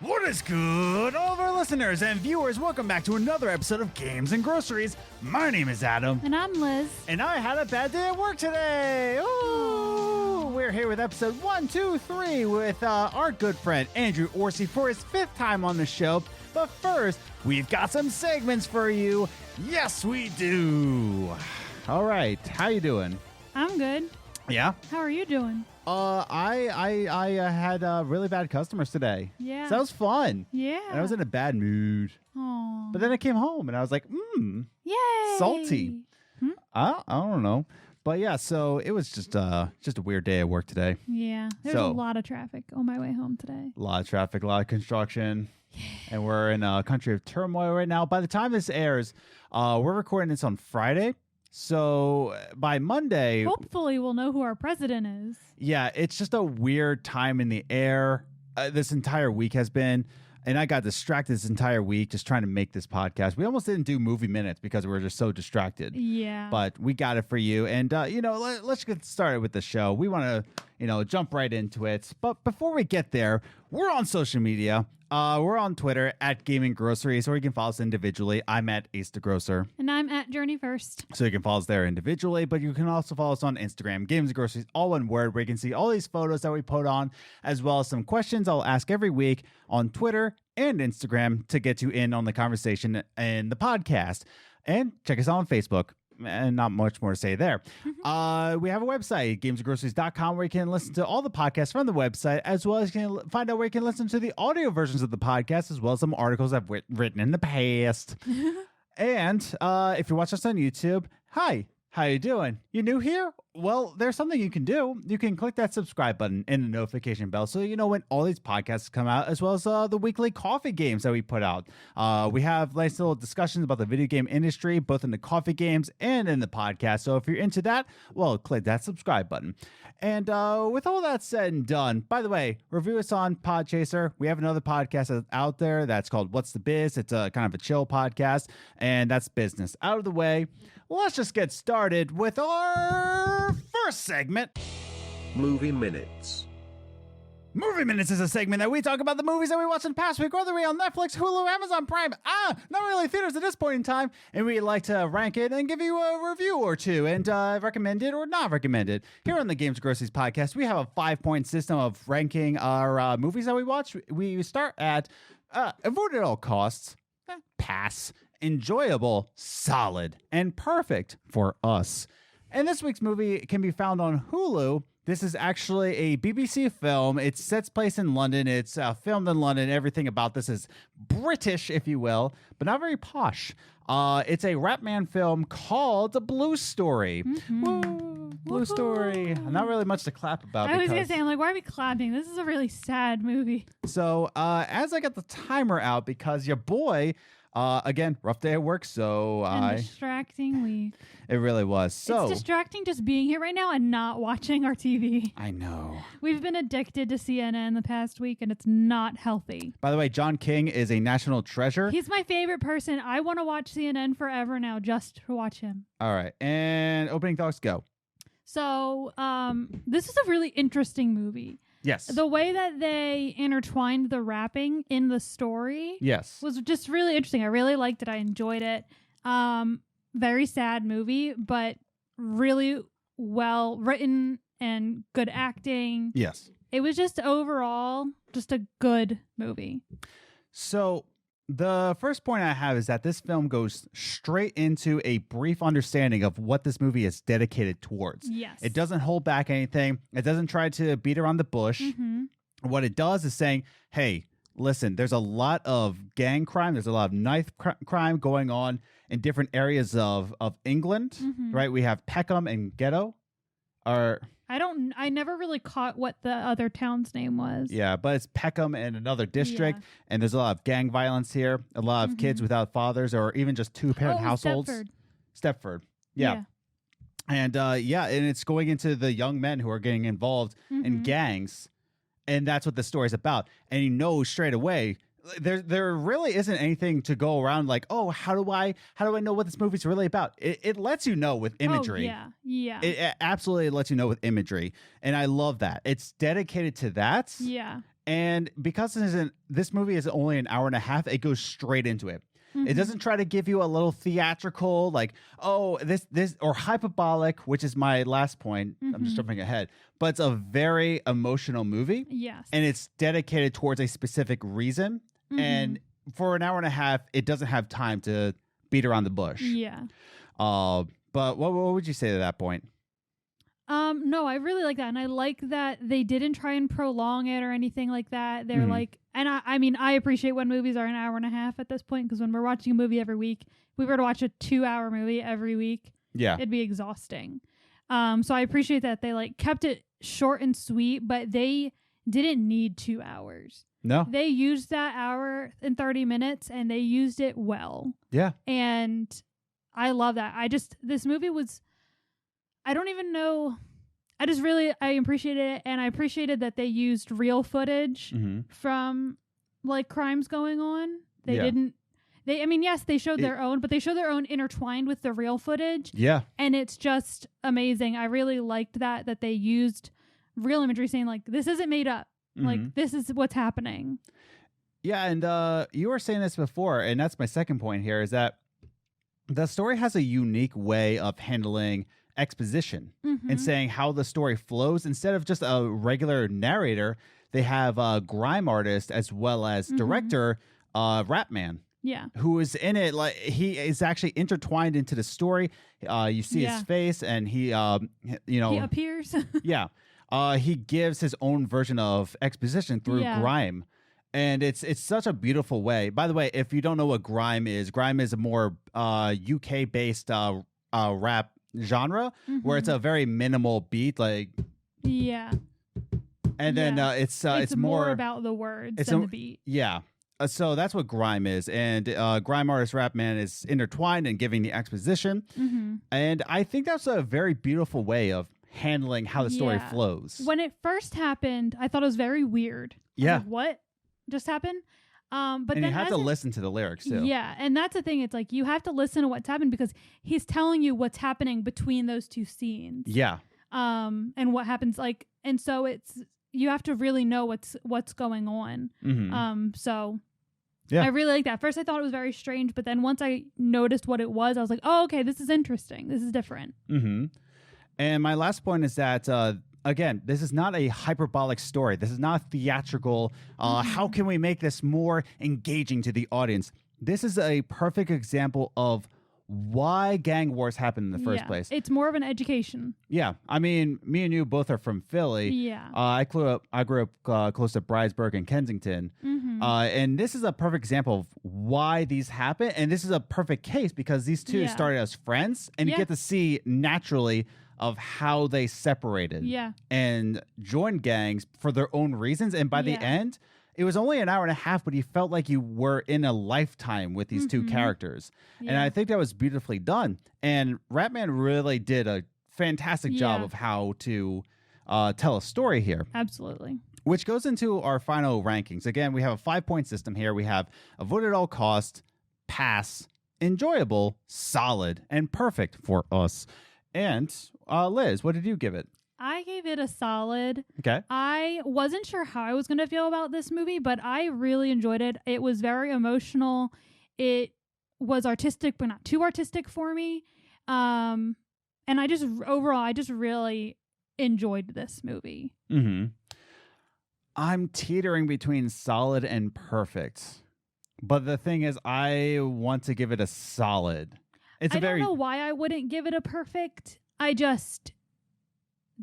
What is good, all of our listeners and viewers? Welcome back to another episode of Games and Groceries. My name is Adam. And I'm Liz. And I had a bad day at work today. Ooh, we're here with episode 123 with our good friend Andrew Orsie for his 5th time on the show. But first, we've got some segments for you. Yes, we do. All right, how you doing? I'm good. Yeah? How are you doing? I had really bad customers today. Yeah. So that was fun. Yeah. And I was in a bad mood. Aww. But then I came home and I was like, Yay. salty. I don't know. But yeah, so it was just a weird day at work today. Yeah. There's a lot of traffic on my way home today. A lot of traffic, a lot of construction. And we're in a country of turmoil right now. By the time this airs, we're recording this on Friday. So by Monday, hopefully we'll know who our president is. Yeah, it's just a weird time in the air. This entire week has been, and I got distracted this entire week just trying to make this podcast. We almost didn't do movie minutes because we were just so distracted. Yeah. But we got it for you. And, let's get started with the show. We want to, jump right into it. But before we get there, we're on social media. We're on Twitter at Gaming Groceries, or you can follow us individually. I'm at Ace the Grocer. And I'm at Journey First. So you can follow us there individually, but you can also follow us on Instagram, Games and Groceries, all one word, where you can see all these photos that we put on, as well as some questions I'll ask every week on Twitter and Instagram to get you in on the conversation and the podcast. And check us out on Facebook. And not much more to say there. We have a website, gamesandgroceries.com, where you can listen to all the podcasts from the website, as well as you can find out where you can listen to the audio versions of the podcast, as well as some articles I've written in the past. And if you watch us on YouTube, hi, how you doing? You new here? Well, there's something you can do. You can click that subscribe button and the notification bell so you know when all these podcasts come out, as well as the weekly coffee games that we put out. We have nice little discussions about the video game industry, both in the coffee games and in the podcast. So if you're into that, well, click that subscribe button. And with all that said and done, by the way, review us on Podchaser. We have another podcast out there that's called What's the Biz? It's a kind of a chill podcast, and that's business out of the way. Let's just get started with our first segment. Movie Minutes. Movie Minutes is a segment that we talk about the movies that we watched in the past week, whether we're on Netflix, Hulu, Amazon Prime, not really theaters at this point in time, and we like to rank it and give you a review or two and recommend it or not recommend it. Here on the Games and Groceries podcast, we have a 5-point system of ranking our movies that we watch. We start at avoid at all costs, pass, enjoyable, solid, and perfect for us. And this week's movie can be found on Hulu. This is actually a BBC film. It sets place in London. It's filmed in London. Everything about this is British, if you will, but not very posh. It's a Rapman film called The Blue Story. Woo, Blue Story. Not really much to clap about. I was going to say, I'm like, why are we clapping? This is a really sad movie. So as I got the timer out, because your boy... again, rough day at work, so distracting week. It really was. So it's distracting just being here right now and not watching our TV. I know. We've been addicted to CNN the past week, and it's not healthy. By the way, John King is a national treasure. He's my favorite person. I want to watch CNN forever now just to watch him. All right, and opening thoughts, go. So, this is a really interesting movie. Yes. The way that they intertwined the rapping in the story was just really interesting. I really liked it. I enjoyed it. Very sad movie, but really well written and good acting. Yes. It was just overall just a good movie. So the first point I have is that this film goes straight into a brief understanding of what this movie is dedicated towards. Yes. It doesn't hold back anything. It doesn't try to beat around the bush. What it does is saying, hey, listen, there's a lot of gang crime. There's a lot of knife crime going on in different areas of England, right? We have Peckham and Ghetto. I never really caught what the other town's name was. Yeah, but it's Peckham and another district, and there's a lot of gang violence here, a lot of kids without fathers, or even just two-parent households. Stepford. Yeah. And and it's going into the young men who are getting involved in gangs, and that's what the story's about. And you know straight away, there really isn't anything to go around like, oh, how do I know what this movie's really about? It lets you know with imagery. Oh, yeah. It absolutely lets you know with imagery, and I love that. It's dedicated to that. Yeah. And because this movie is only an hour and a half, it goes straight into it. It doesn't try to give you a little theatrical, like, oh, this, or hyperbolic, which is my last point. I'm just jumping ahead. But it's a very emotional movie. Yes. And it's dedicated towards a specific reason. And for an hour and a half, it doesn't have time to beat around the bush. Yeah. But what would you say to that point? No, I really like that. And I like that they didn't try and prolong it or anything like that. They're like, and I mean, I appreciate when movies are an hour and a half at this point, because when we're watching a movie every week, if we were to watch a 2-hour movie every week, it'd be exhausting. So I appreciate that they like kept it short and sweet, but they didn't need 2 hours. No. They used that hour and 30 minutes and they used it well. Yeah. And I love that. This movie was, I don't even know. I appreciated it, and I appreciated that they used real footage from like crimes going on. Yes, they showed their own, but they showed their own intertwined with the real footage. Yeah. And it's just amazing. I really liked that they used real imagery, saying like, this isn't made up. Like, this is what's happening. Yeah. And you were saying this before, and that's my second point here, is that the story has a unique way of handling exposition and saying how the story flows. Instead of just a regular narrator, they have a grime artist as well as director, Rapman. Yeah. Who is in it, like he is actually intertwined into the story. You see his face, and he he appears. He gives his own version of exposition through grime. And it's such a beautiful way. By the way, if you don't know what grime is a more UK based rap genre where it's a very minimal beat, like and then it's more about the words than the beat. So that's what grime is, and grime artist Rapman is intertwined and giving the exposition, and I think that's a very beautiful way of handling how the story flows. When it first happened, I thought it was very weird. Like, what just happened? But and then you have to listen to the lyrics too. Yeah, and that's the thing. It's like you have to listen to what's happened because he's telling you what's happening between those two scenes. Yeah. And what happens, like, and so you have to really know what's going on. So I really like that. First, I thought it was very strange, but then once I noticed what it was, I was like, oh, okay, this is interesting. This is different. And my last point is that again, this is not a hyperbolic story. This is not theatrical. How can we make this more engaging to the audience? This is a perfect example of why gang wars happen in the first place. It's more of an education. Yeah. I mean, me and you both are from Philly. Yeah. I grew up close to Bridesburg and Kensington. And this is a perfect example of why these happen. And this is a perfect case because these two started as friends, and you get to see naturally of how they separated and joined gangs for their own reasons. And by the end, it was only an hour and a half, but you felt like you were in a lifetime with these two characters. And I think that was beautifully done. And Rapman really did a fantastic job of how to tell a story here. Absolutely. Which goes into our final rankings. Again, we have a 5-point system here. We have avoid at all cost, pass, enjoyable, solid, and perfect for us. And Liz, what did you give it? I gave it a solid. Okay. I wasn't sure how I was going to feel about this movie, but I really enjoyed it. It was very emotional. It was artistic, but not too artistic for me. And I just really enjoyed this movie. I'm teetering between solid and perfect. But the thing is, I want to give it a solid. I don't know why I wouldn't give it a perfect. I just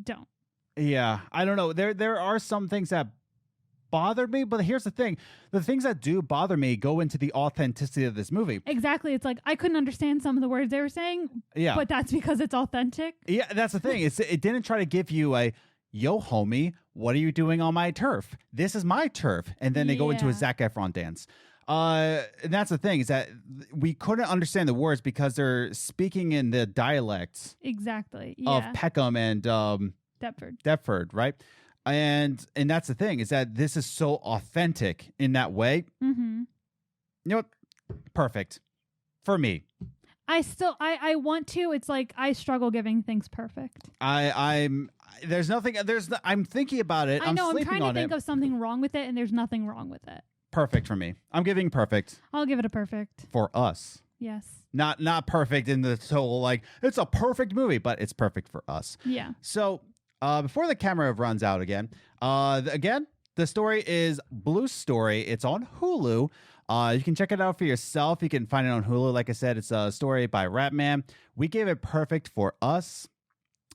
don't. Yeah, I don't know. There are some things that bothered me, but here's the thing. The things that do bother me go into the authenticity of this movie. Exactly. It's like I couldn't understand some of the words they were saying, but that's because it's authentic. Yeah, that's the thing. It didn't try to give you a, yo, homie, what are you doing on my turf? This is my turf. And then they go into a Zac Efron dance. And that's the thing, is that we couldn't understand the words because they're speaking in the dialects of Peckham and Deptford, right? And that's the thing, is that this is so authentic in that way. You know what? Perfect for me. I want to. It's like I struggle giving things perfect. I'm thinking about it. I know. I'm sleeping trying to on think it. of something wrong with it, and there's nothing wrong with it. Perfect for me. I'm giving perfect. I'll give it a perfect. For us. Yes. Not perfect in the total, like, it's a perfect movie, but it's perfect for us. Yeah. So, before the camera runs out again, the story is Blue Story. It's on Hulu. You can check it out for yourself. You can find it on Hulu. Like I said, it's a story by Rapman. We gave it perfect for us.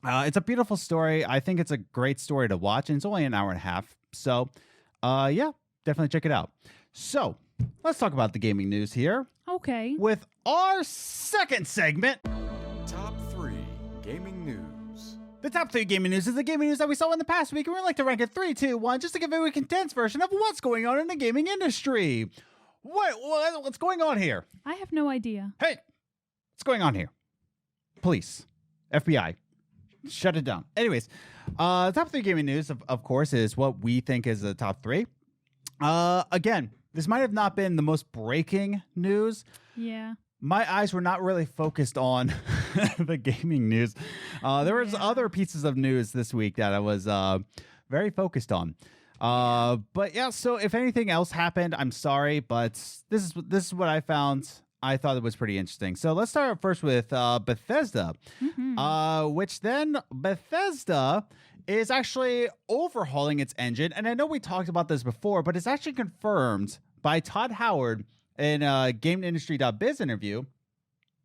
It's a beautiful story. I think it's a great story to watch, and it's only an hour and a half. So, yeah, definitely check it out. So, let's talk about the gaming news here. Okay. With our second segment, Top 3 Gaming News. The top 3 gaming news is the gaming news that we saw in the past week, and we'd like to rank it 3, 2, 1, just to give you a condensed version of what's going on in the gaming industry. What's going on here? I have no idea. Hey, what's going on here? Police, FBI, shut it down. Anyways, top 3 gaming news, of course, is what we think is the top 3. Again, this might have not been the most breaking news. Yeah. My eyes were not really focused on the gaming news. There was other pieces of news this week that I was very focused on. But yeah, so if anything else happened, I'm sorry, but this is what I found. I thought it was pretty interesting. So let's start first with Bethesda, which then Bethesda is actually overhauling its engine. And I know we talked about this before, but it's actually confirmed by Todd Howard in a GameIndustry.biz interview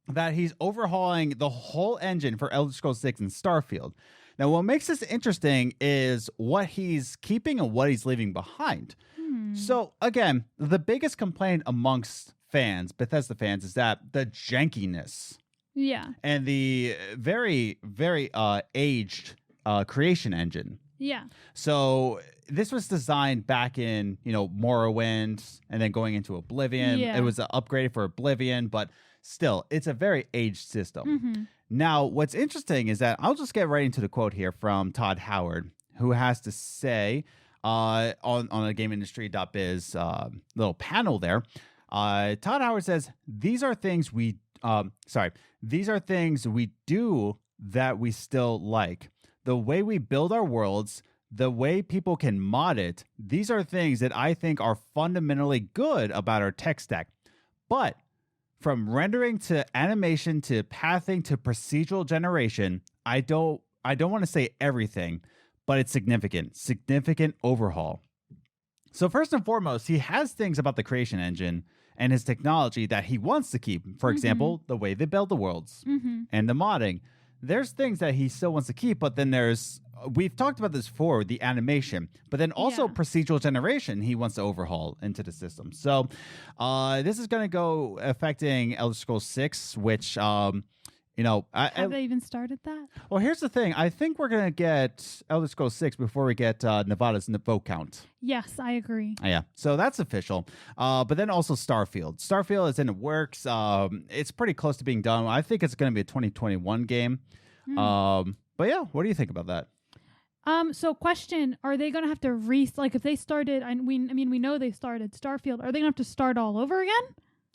that he's overhauling the whole engine for Elder Scrolls 6 and Starfield. Now, what makes this interesting is what he's keeping and what he's leaving behind. So, again, the biggest complaint amongst fans, Bethesda fans, is that the jankiness. Yeah. And the very, very aged creation engine. Yeah. So this was designed back in, Morrowind and then going into Oblivion. Yeah. It was upgraded for Oblivion, but still, it's a very aged system. Now, what's interesting is that I'll just get right into the quote here from Todd Howard, who has to say on a GameIndustry.biz little panel there. Todd Howard says, these are things we do that we still like. The way we build our worlds, the way people can mod it, these are things that I think are fundamentally good about our tech stack. But from rendering to animation to pathing to procedural generation, I don't want to say everything, but it's significant overhaul. So first and foremost, he has things about the creation engine and his technology that he wants to keep. For example, the way they build the worlds and the modding. There's things that he still wants to keep, but then we've talked about this before, the animation, but then also procedural generation he wants to overhaul into the system. So this is going to go affecting Elder Scrolls 6, which, have they even started that? Well, here's the thing. I think we're going to get Elder Scrolls 6 before we get Nevada's vote count. Yes, I agree. Yeah, so that's official. But then also Starfield. Starfield is in the works. It's pretty close to being done. I think it's going to be a 2021 game. But yeah, what do you think about that? So question, are they going to have to if they started, we know they started Starfield, are they going to have to start all over again?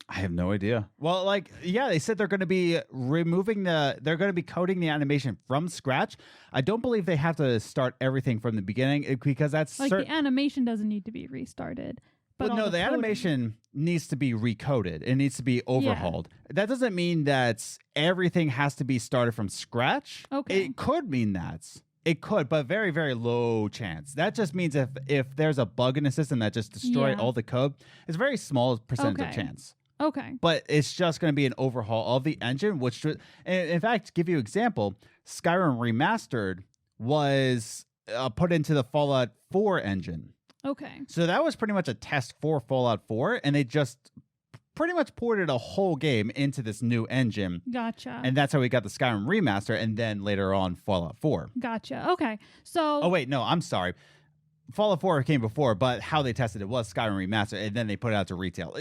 I have no idea. Well, they said they're going to be they're going to be coding the animation from scratch. I don't believe they have to start everything from the beginning because that's the animation doesn't need to be restarted. But no, the animation needs to be recoded. It needs to be overhauled. Yeah. That doesn't mean that everything has to be started from scratch. Okay. It could mean that. It could, but very, very low chance. That just means if there's a bug in the system that just destroyed all the code, it's a very small percentage of chance. Okay. But it's just going to be an overhaul of the engine, which, in fact, to give you an example, Skyrim Remastered was put into the Fallout 4 engine. Okay. So that was pretty much a test for Fallout 4, and they just pretty much ported a whole game into this new engine. Gotcha. And that's how we got the Skyrim Remaster, and then later on Fallout 4. Gotcha. Okay. So... Oh, wait, no, I'm sorry. Fallout 4 came before, but how they tested it was Skyrim Remaster, and then they put it out to retail.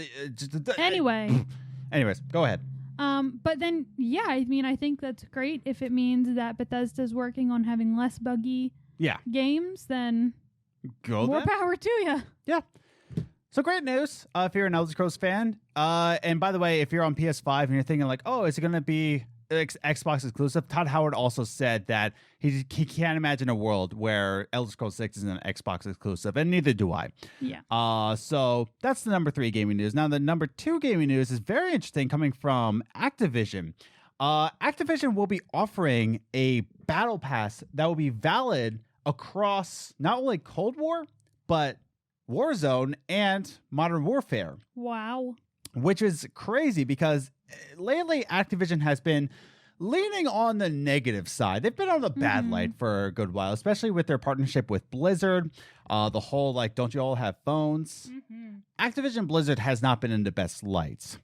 Anyways, go ahead. But then, yeah, I think that's great. If it means that Bethesda's working on having less buggy games, then more power to you. Yeah. So great news if you're an Elder Scrolls fan. And by the way, if you're on PS5 and you're thinking like, oh, is it going to be Xbox exclusive? Todd Howard also said that he can't imagine a world where Elder Scrolls 6 is an Xbox exclusive, and neither do I. Yeah. So that's the number 3 gaming news. Now, the number 2 gaming news is very interesting, coming from Activision. Activision will be offering a battle pass that will be valid across not only Cold War, but Warzone and Modern Warfare. Wow. Which is crazy because lately Activision has been leaning on the negative side. They've been on the bad light for a good while, especially with their partnership with Blizzard. The whole, like, don't you all have phones? Activision Blizzard has not been in the best lights.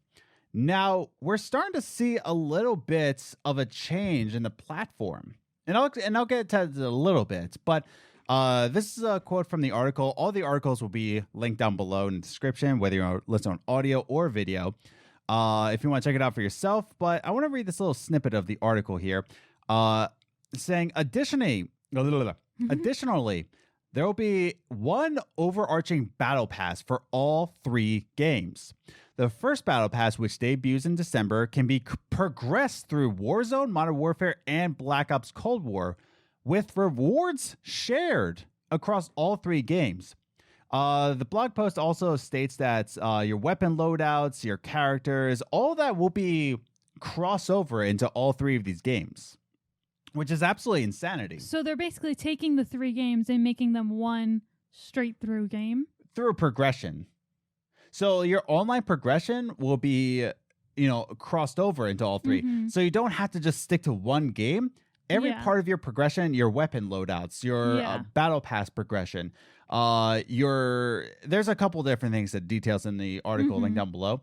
Now, we're starting to see a little bit of a change in the platform. And I'll get to it a little bit, but this is a quote from the article. All the articles will be linked down below in the description, whether you're listening on audio or video, if you want to check it out for yourself. But I want to read this little snippet of the article here, saying, additionally, there will be one overarching battle pass for all 3 games. The first battle pass, which debuts in December, can be progressed through Warzone, Modern Warfare, and Black Ops Cold War, with rewards shared across all 3 games. The blog post also states that your weapon loadouts, your characters, all that will be crossover into all 3 of these games, which is absolutely insanity. So they're basically taking the 3 games and making them one straight through game? Through progression. So your online progression will be, crossed over into all 3. So you don't have to just stick to one game. Every part of your progression, your weapon loadouts, your battle pass progression, there's a couple different things that details in the article linked down below.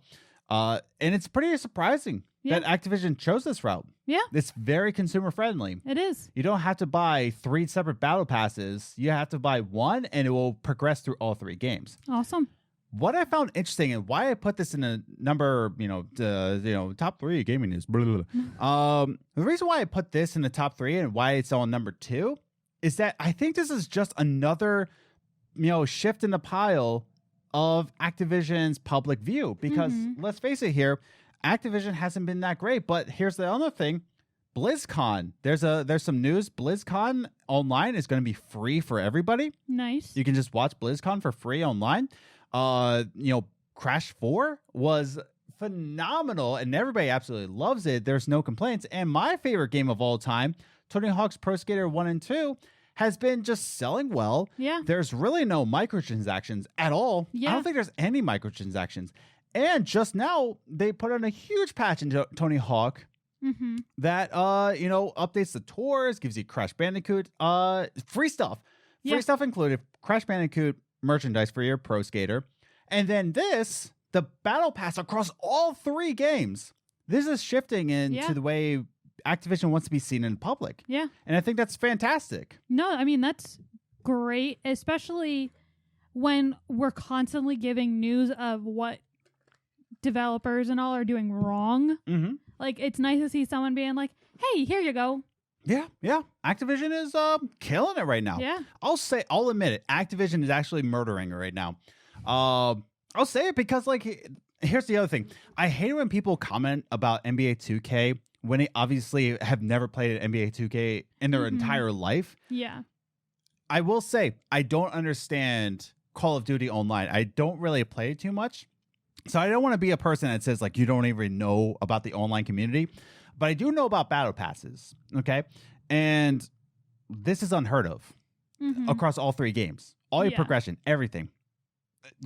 And it's pretty surprising that Activision chose this route. Yeah. It's very consumer friendly. It is. You don't have to buy 3 separate battle passes. You have to buy one, and it will progress through all 3 games. Awesome. What I found interesting and why I put this in a number, top 3 gaming news. The reason why I put this in the top 3 and why it's on number 2 is that I think this is just another, shift in the pile of Activision's public view. Because let's face it here, Activision hasn't been that great. But here's the other thing. BlizzCon. There's some news. BlizzCon online is going to be free for everybody. Nice. You can just watch BlizzCon for free online. Crash 4 was phenomenal and everybody absolutely loves it. There's no complaints. And my favorite game of all time, Tony Hawk's Pro Skater 1 and 2, has been just selling well. Yeah. There's really no microtransactions at all. Yeah. I don't think there's any microtransactions. And just now, they put on a huge patch into Tony Hawk that, updates the tours, gives you Crash Bandicoot, free stuff. Free stuff included. Crash Bandicoot merchandise for your Pro Skater. And then the battle pass across all 3 games. This is shifting into the way Activision wants to be seen in public. Yeah. And I think that's fantastic. No, I mean, that's great, especially when we're constantly giving news of what developers and all are doing wrong. Like, it's nice to see someone being like, hey, here you go. Yeah. Activision is killing it right now. Yeah. I'll admit it. Activision is actually murdering it right now. I'll say it because, like, here's the other thing. I hate when people comment about NBA 2K when they obviously have never played an NBA 2K in their entire life. Yeah. I will say, I don't understand Call of Duty Online. I don't really play it too much. So I don't want to be a person that says, like, you don't even know about the online community. But I do know about battle passes, okay? And this is unheard of across all 3 games. All your progression, everything.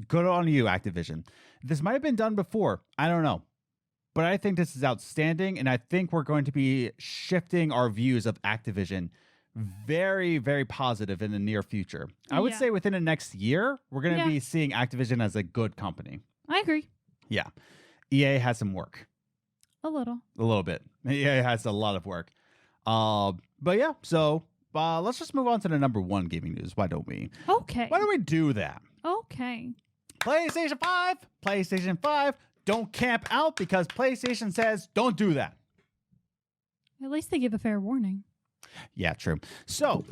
Good on you, Activision. This might have been done before. I don't know. But I think this is outstanding, and I think we're going to be shifting our views of Activision very, very positive in the near future. I would say within the next year, we're going to be seeing Activision as a good company. I agree. Yeah. EA has some work. A little bit. Yeah, it has a lot of work. But yeah, so let's just move on to the number 1 gaming news. Why don't we? Okay. Why don't we do that? Okay. PlayStation 5, don't camp out because PlayStation says don't do that. At least they give a fair warning. Yeah, true. So,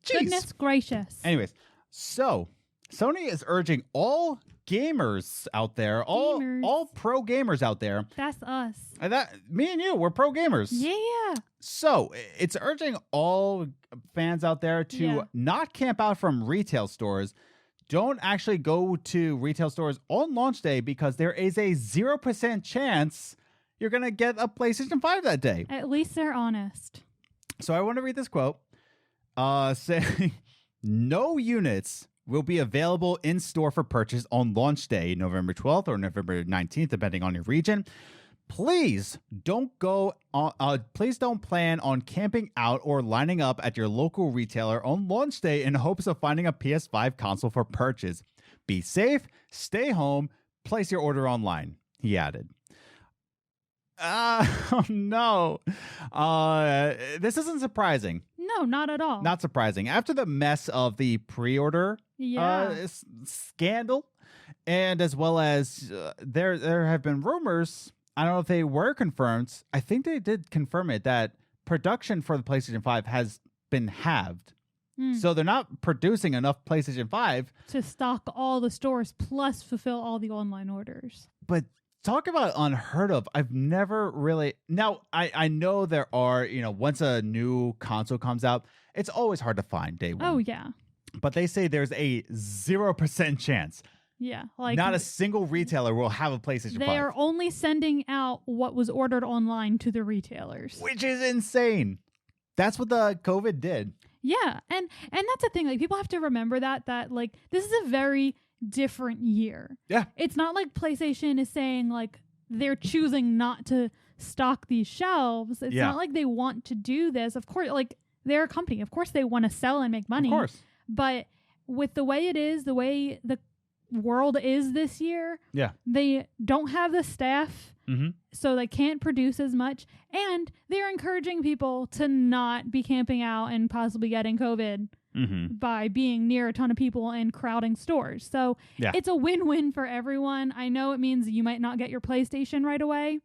geez. Goodness gracious. Anyways, so Sony is urging all gamers out there, all pro gamers out there. That's us. Me and you, we're pro gamers. Yeah. So it's urging all fans out there to not camp out from retail stores. Don't actually go to retail stores on launch day because there is a 0% chance you're going to get a PlayStation 5 that day. At least they're honest. So I want to read this quote saying, no units will be available in store for purchase on launch day, November 12th or November 19th, depending on your region. Please don't plan on camping out or lining up at your local retailer on launch day in hopes of finding a PS5 console for purchase. Be safe, stay home, place your order online, he added. Oh no. This isn't surprising. No, not at all. Not surprising. After the mess of the pre-order scandal, and as well as there have been rumors, I don't know if they were confirmed. I think they did confirm it, that production for the PlayStation 5 has been halved. So they're not producing enough PlayStation 5 to stock all the stores plus fulfill all the online orders. But talk about unheard of. I've never really... Now, I know there are, once a new console comes out, it's always hard to find day one. Oh, yeah. But they say there's a 0% chance. Yeah. Like not a single retailer will have a PlayStation 5. They are only sending out what was ordered online to the retailers. Which is insane. That's what the COVID did. Yeah. And that's the thing. Like, people have to remember that like, this is a very different year. Yeah. It's not like PlayStation is saying, like, they're choosing not to stock these shelves. It's not like they want to do this. Of course, like, they're a company. Of course they want to sell and make money. Of course. But with the way it is, the way the world is this year, they don't have the staff, so they can't produce as much, and they're encouraging people to not be camping out and possibly getting COVID by being near a ton of people and crowding stores. So it's a win-win for everyone. I know it means you might not get your PlayStation right away,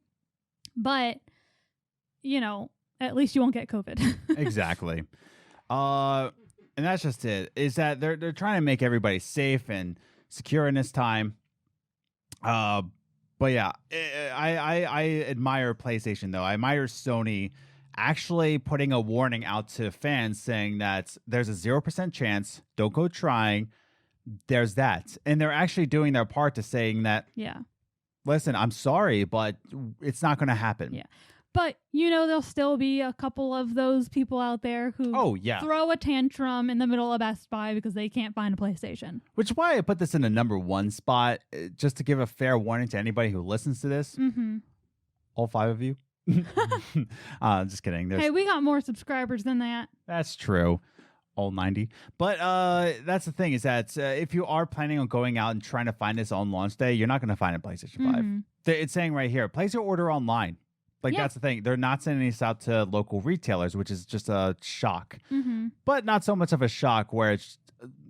but at least you won't get COVID. Exactly. And that's just it, is that they're trying to make everybody safe and secure in this time. But yeah, I admire PlayStation, though. I admire Sony actually putting a warning out to fans saying that there's a 0% chance, don't go trying. There's that. And they're actually doing their part to saying that, listen, I'm sorry, but it's not going to happen. Yeah. But, there'll still be a couple of those people out there who throw a tantrum in the middle of Best Buy because they can't find a PlayStation. Which is why I put this in the number 1 spot, just to give a fair warning to anybody who listens to this. All 5 of you. Just kidding. Hey, we got more subscribers than that. That's true. All 90. But that's the thing, is that if you are planning on going out and trying to find this on launch day, you're not going to find a PlayStation 5. It's saying right here, place your order online. Like, that's the thing. They're not sending this out to local retailers, which is just a shock. But not so much of a shock where it's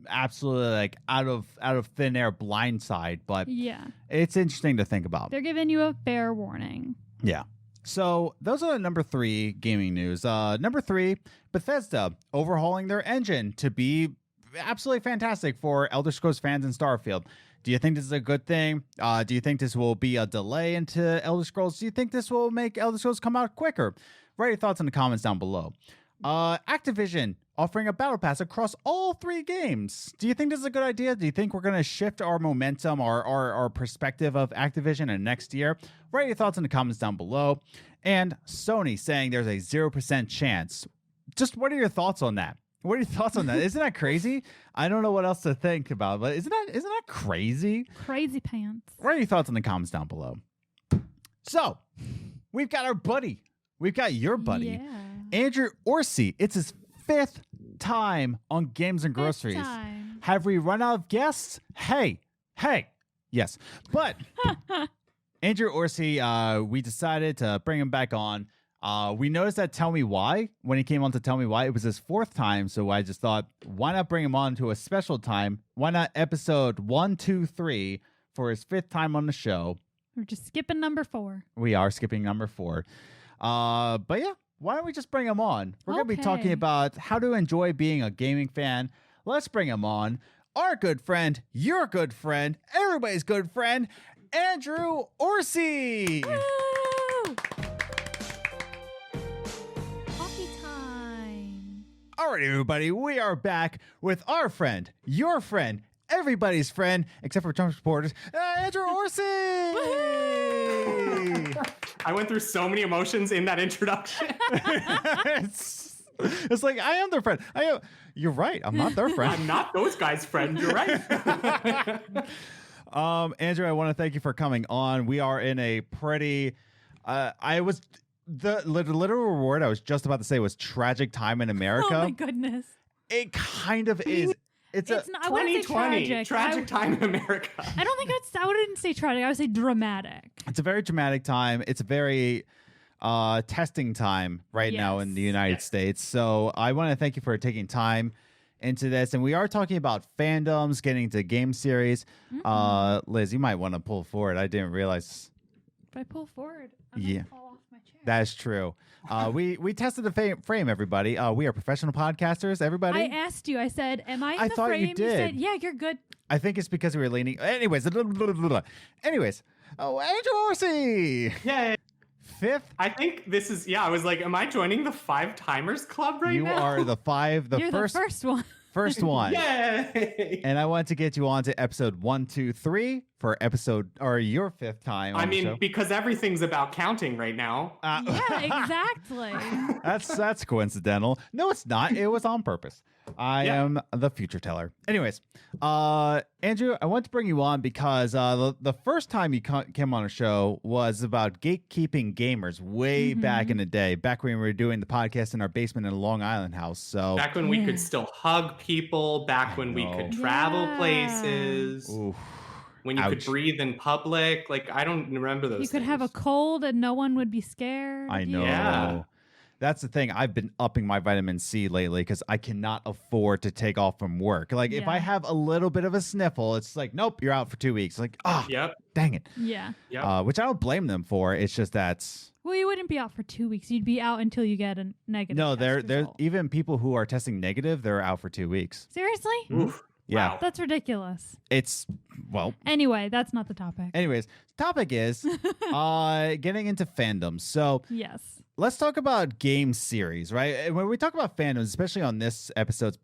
absolutely like out of thin air blindside. But it's interesting to think about. They're giving you a fair warning. Yeah. So those are the number 3 gaming news. Number 3, Bethesda overhauling their engine to be absolutely fantastic for Elder Scrolls fans in Starfield. Do you think this is a good thing? Do you think this will be a delay into Elder Scrolls? Do you think this will make Elder Scrolls come out quicker? Write your thoughts in the comments down below. Activision offering a battle pass across all 3 games. Do you think this is a good idea? Do you think we're going to shift our momentum, our perspective of Activision in next year? Write your thoughts in the comments down below. And Sony saying there's a 0% chance. Just what are your thoughts on that? What are your thoughts on that? Isn't that crazy? I don't know what else to think about, but isn't that crazy? Crazy pants. What are your thoughts in the comments down below? So, we've got our buddy. We've got your buddy. Yeah. Andrew Orsie. It's his 5th time on Games and Groceries. Have we run out of guests? Hey. Yes. But Andrew Orsie, we decided to bring him back on. We noticed that Tell Me Why, when he came on to Tell Me Why, it was his 4th time. So I just thought, why not bring him on to a special time? Why not episode 1, 2, 3 for his 5th time on the show? We're just skipping number 4. We are skipping number 4. But yeah, why don't we just bring him on? We're going to be talking about how to enjoy being a gaming fan. Let's bring him on. our good friend, your good friend, everybody's good friend, Andrew Orsie. Woo! Coffee time. All right, everybody, we are back with our friend, your friend, everybody's friend, except for Trump supporters, Andrew Orsie. I went through so many emotions in that introduction. It's like, I am their friend. You're right. I'm not their friend. I'm not those guys' friend. You're right. Andrew, I want to thank you for coming on. We are in a pretty, the literal word I was just about to say was tragic time in America. Oh my goodness. It kind of is. It's a not, I wouldn't say tragic time in America. I don't think I wouldn't say tragic. I would say dramatic. It's a very dramatic time. It's a very testing time right now in the United States. So I want to thank you for taking time into this. And we are talking about fandoms, getting into game series. Liz, you might want to pull forward. I didn't realize. If I pull forward, I'm going to fall off my chair. That's true. We tested the frame, everybody. We are professional podcasters, everybody. I asked you. I said, am I in the thought frame? you did. You said, yeah, you're good. I think it's because we were leaning. Anyways. Andrew Orsie. Yay. Fifth. I think this is, I was like, am I joining the 5 timers club right now? You are the 5, You're the first one. First one. Yay! And I want to get you on to episode 1, 2, 3 for your 5th time. I mean, because everything's about counting right now. Yeah, exactly. That's coincidental. No, it's not. It was on purpose. I am the future teller. Anyways, Andrew, I want to bring you on because the first time you came on a show was about gatekeeping gamers way back in the day, back when we were doing the podcast in our basement in a Long Island house. So back when we could still hug people, back when we could travel places. Oof. When you could breathe in public. Like, I don't remember those You could have a cold and no one would be scared. I know. Yeah. That's the thing. I've been upping my vitamin C lately because I cannot afford to take off from work. Like, if I have a little bit of a sniffle, it's like, nope, you're out for 2 weeks. Like, dang it. Yeah. Which I don't blame them for. It's just that's... Well, you wouldn't be out for 2 weeks. You'd be out until you get a negative No, test they're result. even people who are testing negative, they're out for 2 weeks. Seriously? Oof. Yeah. Wow. That's ridiculous. It's, Anyway, that's not the topic. Anyways, topic is getting into fandoms. So Yes. let's talk about game series, right? And when we talk about fandoms, especially on this episode's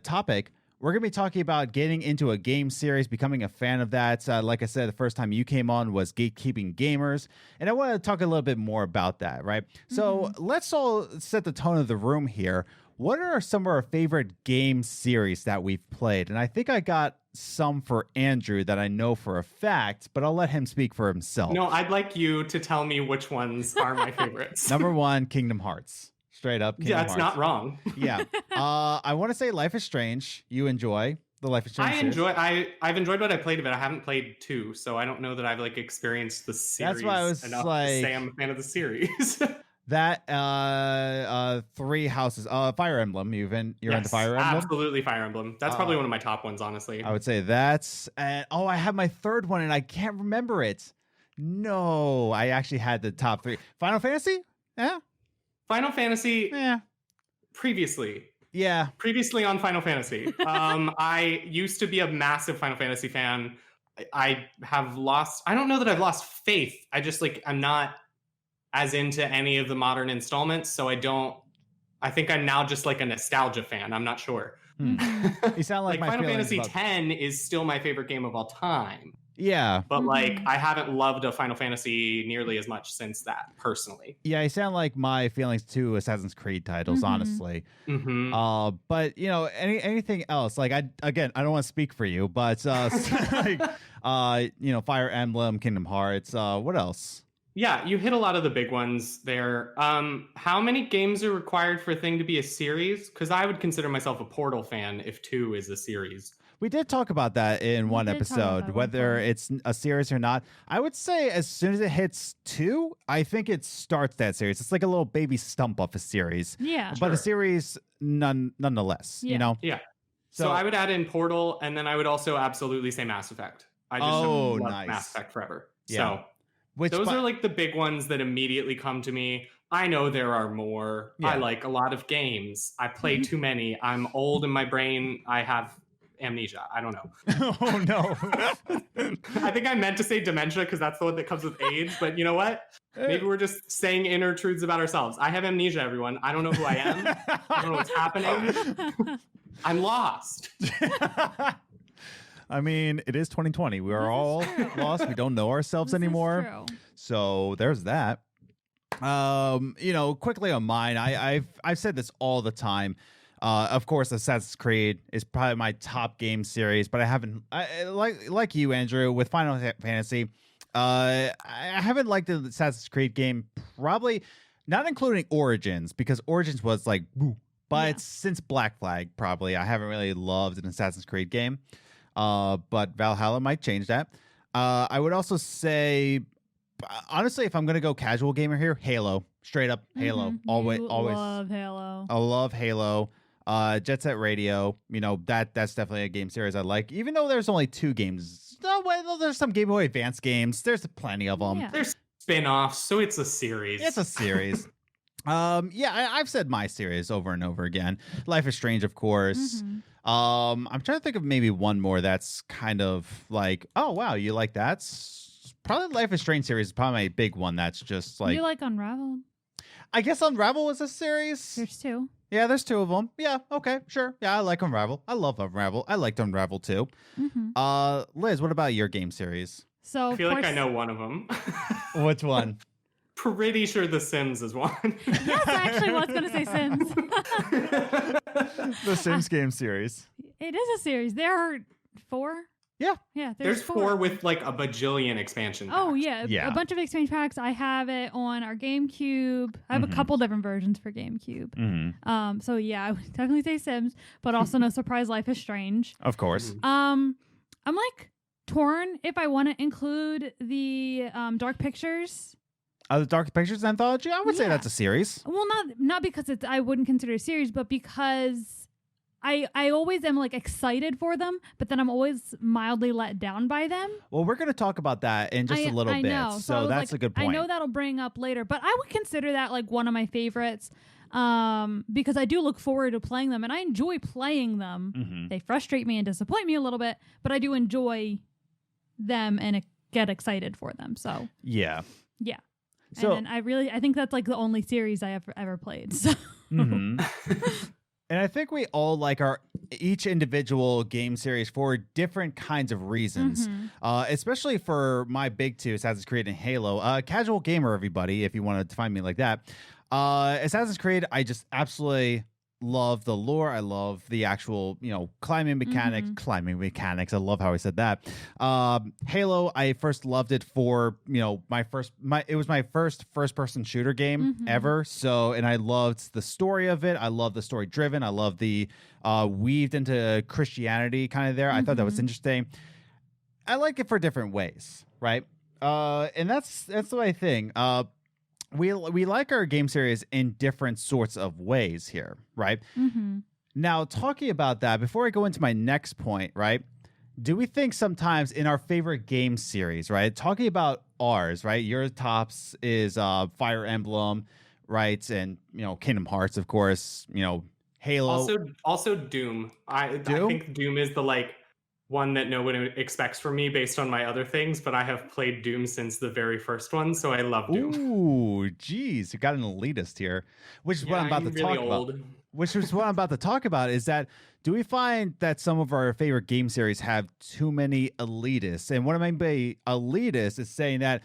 topic, we're going to be talking about getting into a game series, becoming a fan of that. Like I said, the first time you came on was Gatekeeping Gamers. And I want to talk a little bit more about that, right? So let's all set the tone of the room here. What are some of our favorite game series that we've played? And I think I got some for Andrew that I know for a fact, but I'll let him speak for himself. No, I'd like you to tell me which ones are my favorites. Number 1, Kingdom Hearts. Straight up Kingdom Hearts. That's not wrong. Yeah. I want to say Life is Strange. You enjoy the Life is Strange series? I've enjoyed what I played of it. I haven't played 2, so I don't know that I've experienced the series. That's why I was enough like, to say I'm a fan of the series. That 3 houses, Fire Emblem. You're into Fire Emblem? Absolutely, Fire Emblem. That's probably one of my top ones, honestly. I would say that's. I have my 3rd one and I can't remember it. No, I actually had the top 3. Final Fantasy? Yeah. Final Fantasy. Yeah. Previously. Yeah. Previously on Final Fantasy. I used to be a massive Final Fantasy fan. I don't know that I've lost faith. I just I'm not as into any of the modern installments, so I think I'm now just a nostalgia fan. I'm not sure. You sound like my Final Fantasy about... X is still my favorite game of all time. Yeah. But I haven't loved a Final Fantasy nearly as much since that, personally. Yeah, you sound like my feelings to Assassin's Creed titles, honestly. But anything else? I don't want to speak for you, but Fire Emblem, Kingdom Hearts, what else? Yeah, you hit a lot of the big ones there. How many games are required for a thing to be a series? Because I would consider myself a Portal fan if 2 is a series. We did talk about that in one episode, whether it's a series or not. I would say as soon as it hits 2, I think it starts that series. It's like a little baby stump of a series. Yeah. But a series nonetheless, Yeah. So I would add in Portal, and then I would also absolutely say Mass Effect. I just have loved Mass Effect forever. Yeah. So those are the big ones that immediately come to me. I know there are more. Yeah. I like a lot of games. I play too many. I'm old in my brain. I have amnesia. I don't know. Oh no. I think I meant to say dementia because that's the one that comes with age. But you know what? Maybe we're just saying inner truths about ourselves. I have amnesia, everyone. I don't know who I am. I don't know what's happening. I'm lost. I mean, it is 2020. We are all lost. We don't know ourselves anymore. So there's that. Quickly on mine, I've said this all the time. Of course, Assassin's Creed is probably my top game series, but I haven't, like you, Andrew, with Final Fantasy. I haven't liked the Assassin's Creed game, probably not including Origins, because Origins was like, woo. But since Black Flag, probably I haven't really loved an Assassin's Creed game. But Valhalla might change that. I would also say, honestly, if I'm gonna go casual gamer here, Halo, straight up Halo. Always love Halo. I love Halo. Jet Set Radio, that's definitely a game series I like. Even though there's only 2 games, there's some Game Boy Advance games. There's plenty of them. Yeah. There's spin-offs, so it's a series. It's a series. I've said my series over and over again. Life is Strange, of course. I'm trying to think of maybe one more that's kind of like, oh wow, you like that? Probably Life is Strange series is probably my big one. That's just like, you like Unraveled? I guess Unravel was a series. There's 2. Yeah, there's 2 of them. Yeah, okay, sure. Yeah, I like Unravel. I love Unravel. I liked Unravel too. Liz, what about your game series? So I feel like I know one of them. Which one? Pretty sure The Sims is one. Yes, I actually was going to say Sims. The Sims game series. It is a series. There are 4. Yeah, there's 4 with like a bajillion expansion packs. Oh, yeah. A bunch of expansion packs. I have it on our GameCube. I have a couple different versions for GameCube. So yeah, I would definitely say Sims, but also no surprise, Life is Strange. Of course. I'm like torn if I want to include the Dark Pictures. The Dark Pictures anthology? I would say that's a series. Well, not because I wouldn't consider it a series, but because I always am like excited for them, but then I'm always mildly let down by them. Well, we're going to talk about that in just a little bit. Know. So that's a good point. I know that'll bring up later, but I would consider that like one of my favorites because I do look forward to playing them and I enjoy playing them. They frustrate me and disappoint me a little bit, but I do enjoy them and get excited for them. So yeah. So, and I think that's like the only series I have ever played. So. And I think we all like our each individual game series for different kinds of reasons, especially for my big 2, Assassin's Creed and Halo. Casual gamer, everybody, if you want to define me like that. Assassin's Creed, I just absolutely love the lore. I love the actual, climbing mechanics. I love how I said that. Halo, I first loved it for, it was my first person shooter game ever. So, and I loved the story of it. I love the story driven. I love the weaved into Christianity kind of there. I thought that was interesting. I like it for different ways, right? And that's the right thing. We like our game series in different sorts of ways here, right? Now, talking about that, before I go into my next point, right? Do we think sometimes in our favorite game series, right? Talking about ours, right? Your tops is Fire Emblem, right? And, Kingdom Hearts, of course, Halo. Also Doom. I think Doom is the one that no one expects from me based on my other things, but I have played Doom since the very first one, so I love Doom. Ooh, geez, you got an elitist here, which is what I'm about to talk about. Which is what I'm about to talk about is that do we find that some of our favorite game series have too many elitists? And what I mean by elitist is saying that,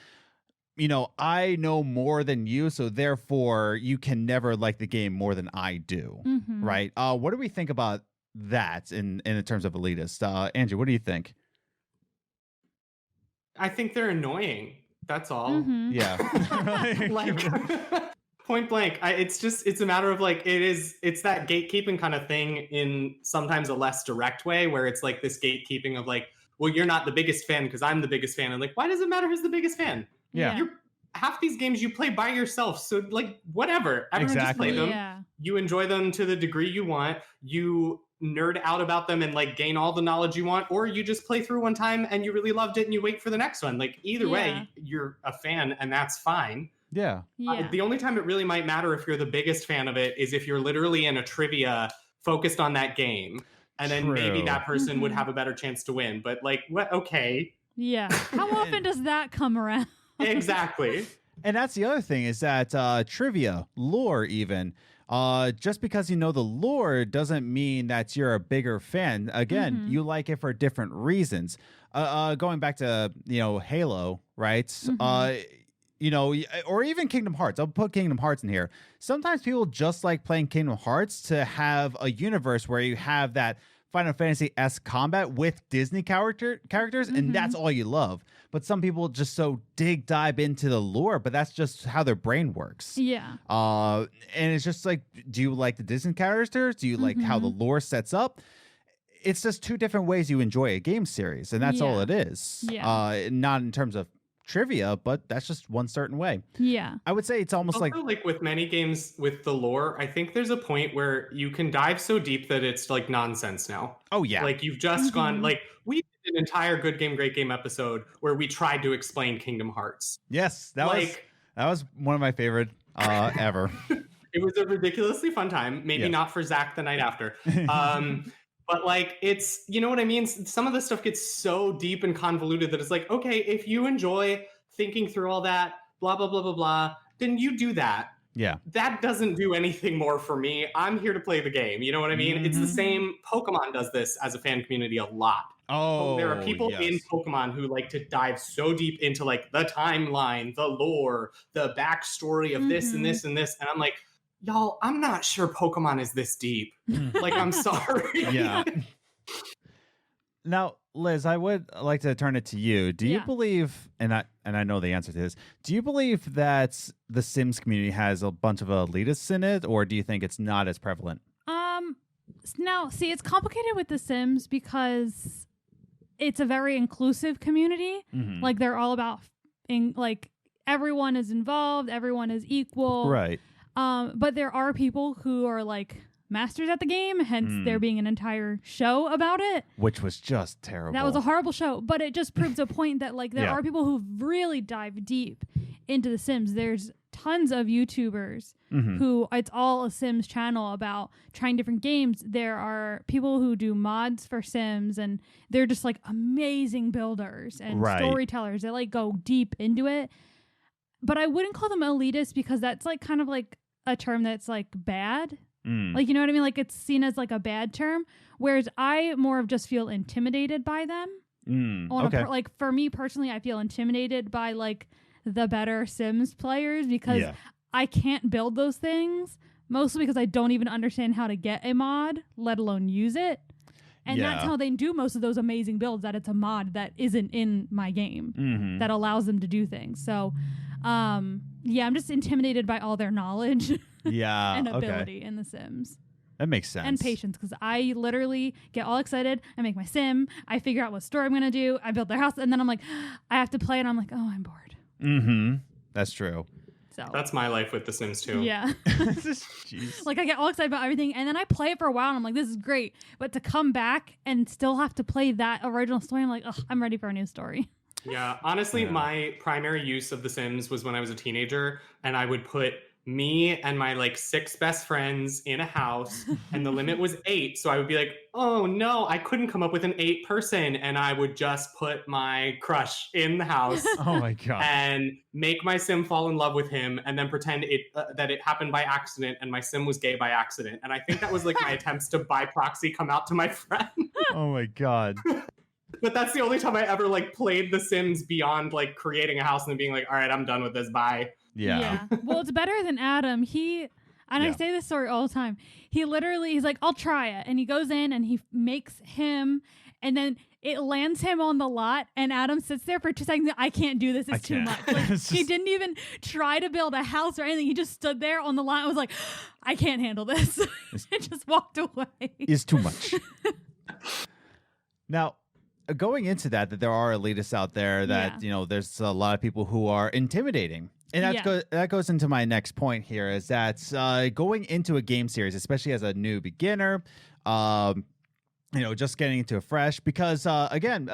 I know more than you, so therefore you can never like the game more than I do, right? What do we think about that in terms of elitist? Andrew, what do you think? I think they're annoying. That's all. Yeah. Point blank. It's a matter of it's that gatekeeping kind of thing in sometimes a less direct way where it's like this gatekeeping of well, you're not the biggest fan because I'm the biggest fan. And why does it matter who's the biggest fan? Yeah. Half these games you play by yourself. So whatever. Everyone just play them. Yeah. You enjoy them to the degree you want. You nerd out about them and gain all the knowledge you want, or you just play through one time and you really loved it and you wait for the next one. Either way, you're a fan and that's fine. Yeah. The only time it really might matter if you're the biggest fan of it is if you're literally in a trivia focused on that game. and then maybe that person would have a better chance to win. But like, what? Okay. Yeah. How often does that come around? Exactly. And that's the other thing is that trivia, lore, even just because you know the lore doesn't mean that you're a bigger fan. Again, you like it for different reasons. Going back to Halo, right? Or even Kingdom Hearts. I'll put Kingdom Hearts in here. Sometimes people just like playing Kingdom Hearts to have a universe where you have that Final Fantasy-esque combat with Disney characters, and that's all you love. But some people just dive into the lore, but that's just how their brain works. Yeah. And it's just like, do you like the Disney characters? Do you like how the lore sets up? It's just two different ways you enjoy a game series, and that's all it is. Yeah. Not in terms of trivia, but that's just one certain way. Yeah. I would say it's almost also, like with many games with the lore, I think there's a point where you can dive so deep that it's like nonsense now. Oh yeah. Like you've just gone like we did an entire Good Game Great Game episode where we tried to explain Kingdom Hearts. Yes, that was one of my favorite ever. It was a ridiculously fun time. Maybe not for Zach the night after. But like, it's, you know what I mean? Some of the stuff gets so deep and convoluted that it's like, okay, if you enjoy thinking through all that, blah, blah, blah, blah, blah, then you do that. Yeah. That doesn't do anything more for me. I'm here to play the game. You know what I mean? It's the same. Pokemon does this as a fan community a lot. Oh, there are people in Pokemon who like to dive so deep into like the timeline, the lore, the backstory of this and this and this. And I'm like, y'all, I'm not sure Pokemon is this deep. Like, I'm sorry. Yeah. Now, Liz, I would like to turn it to you. Do you believe, and I know the answer to this, do you believe that the Sims community has a bunch of elitists in it, or do you think it's not as prevalent? Now, see, it's complicated with the Sims because it's a very inclusive community. Like, they're all about, like, everyone is involved, everyone is equal. Right. But there are people who are like masters at the game, hence there being an entire show about it. Which was just terrible. That was a horrible show, but it just proves a point that like there are people who really dive deep into the Sims. There's tons of YouTubers who it's all a Sims channel about trying different games. There are people who do mods for Sims, and they're just like amazing builders and storytellers that like go deep into it. But I wouldn't call them elitist because that's like kind of like a term that's like bad. Like, you know what I mean? Like it's seen as like a bad term, whereas I more of just feel intimidated by them. Like for me personally, I feel intimidated by like the better Sims players because I can't build those things, mostly because I don't even understand how to get a mod, let alone use it. And that's how they do most of those amazing builds, that it's a mod that isn't in my game that allows them to do things. So, I'm just intimidated by all their knowledge and ability in The Sims. That makes sense. And patience, because I literally get all excited. I make my sim. I figure out what story I'm going to do. I build their house. And then I'm like, I have to play. And I'm like, oh, I'm bored. That's true. So that's my life with The Sims too. Yeah. Like I get all excited about everything. And then I play it for a while. And I'm like, this is great. But to come back and still have to play that original story, I'm like, oh, I'm ready for a new story. Yeah, honestly, my primary use of The Sims was when I was a teenager, and I would put me and my like 6 best friends in a house, and the limit was 8. So I would be like, oh no, I couldn't come up with an 8 person, and I would just put my crush in the house. Oh my god! And make my sim fall in love with him, and then pretend that it happened by accident, and my sim was gay by accident. And I think that was like my attempts to by proxy come out to my friend. Oh my god! But that's the only time I ever like played The Sims beyond like creating a house and then being like, all right, I'm done with this. Bye. Yeah. Well, it's better than Adam. I say this story all the time. He's like, I'll try it. And he goes in and he makes him, and then it lands him on the lot, and Adam sits there for 2 seconds. I can't do this. It's too much. Like, he didn't even try to build a house or anything. He just stood there on the lot and was like, I can't handle this. And just walked away. It's too much. Now, going into that there are elitists out there that, there's a lot of people who are intimidating. And that goes into my next point here, is that going into a game series, especially as a new beginner, just getting into it fresh, because again,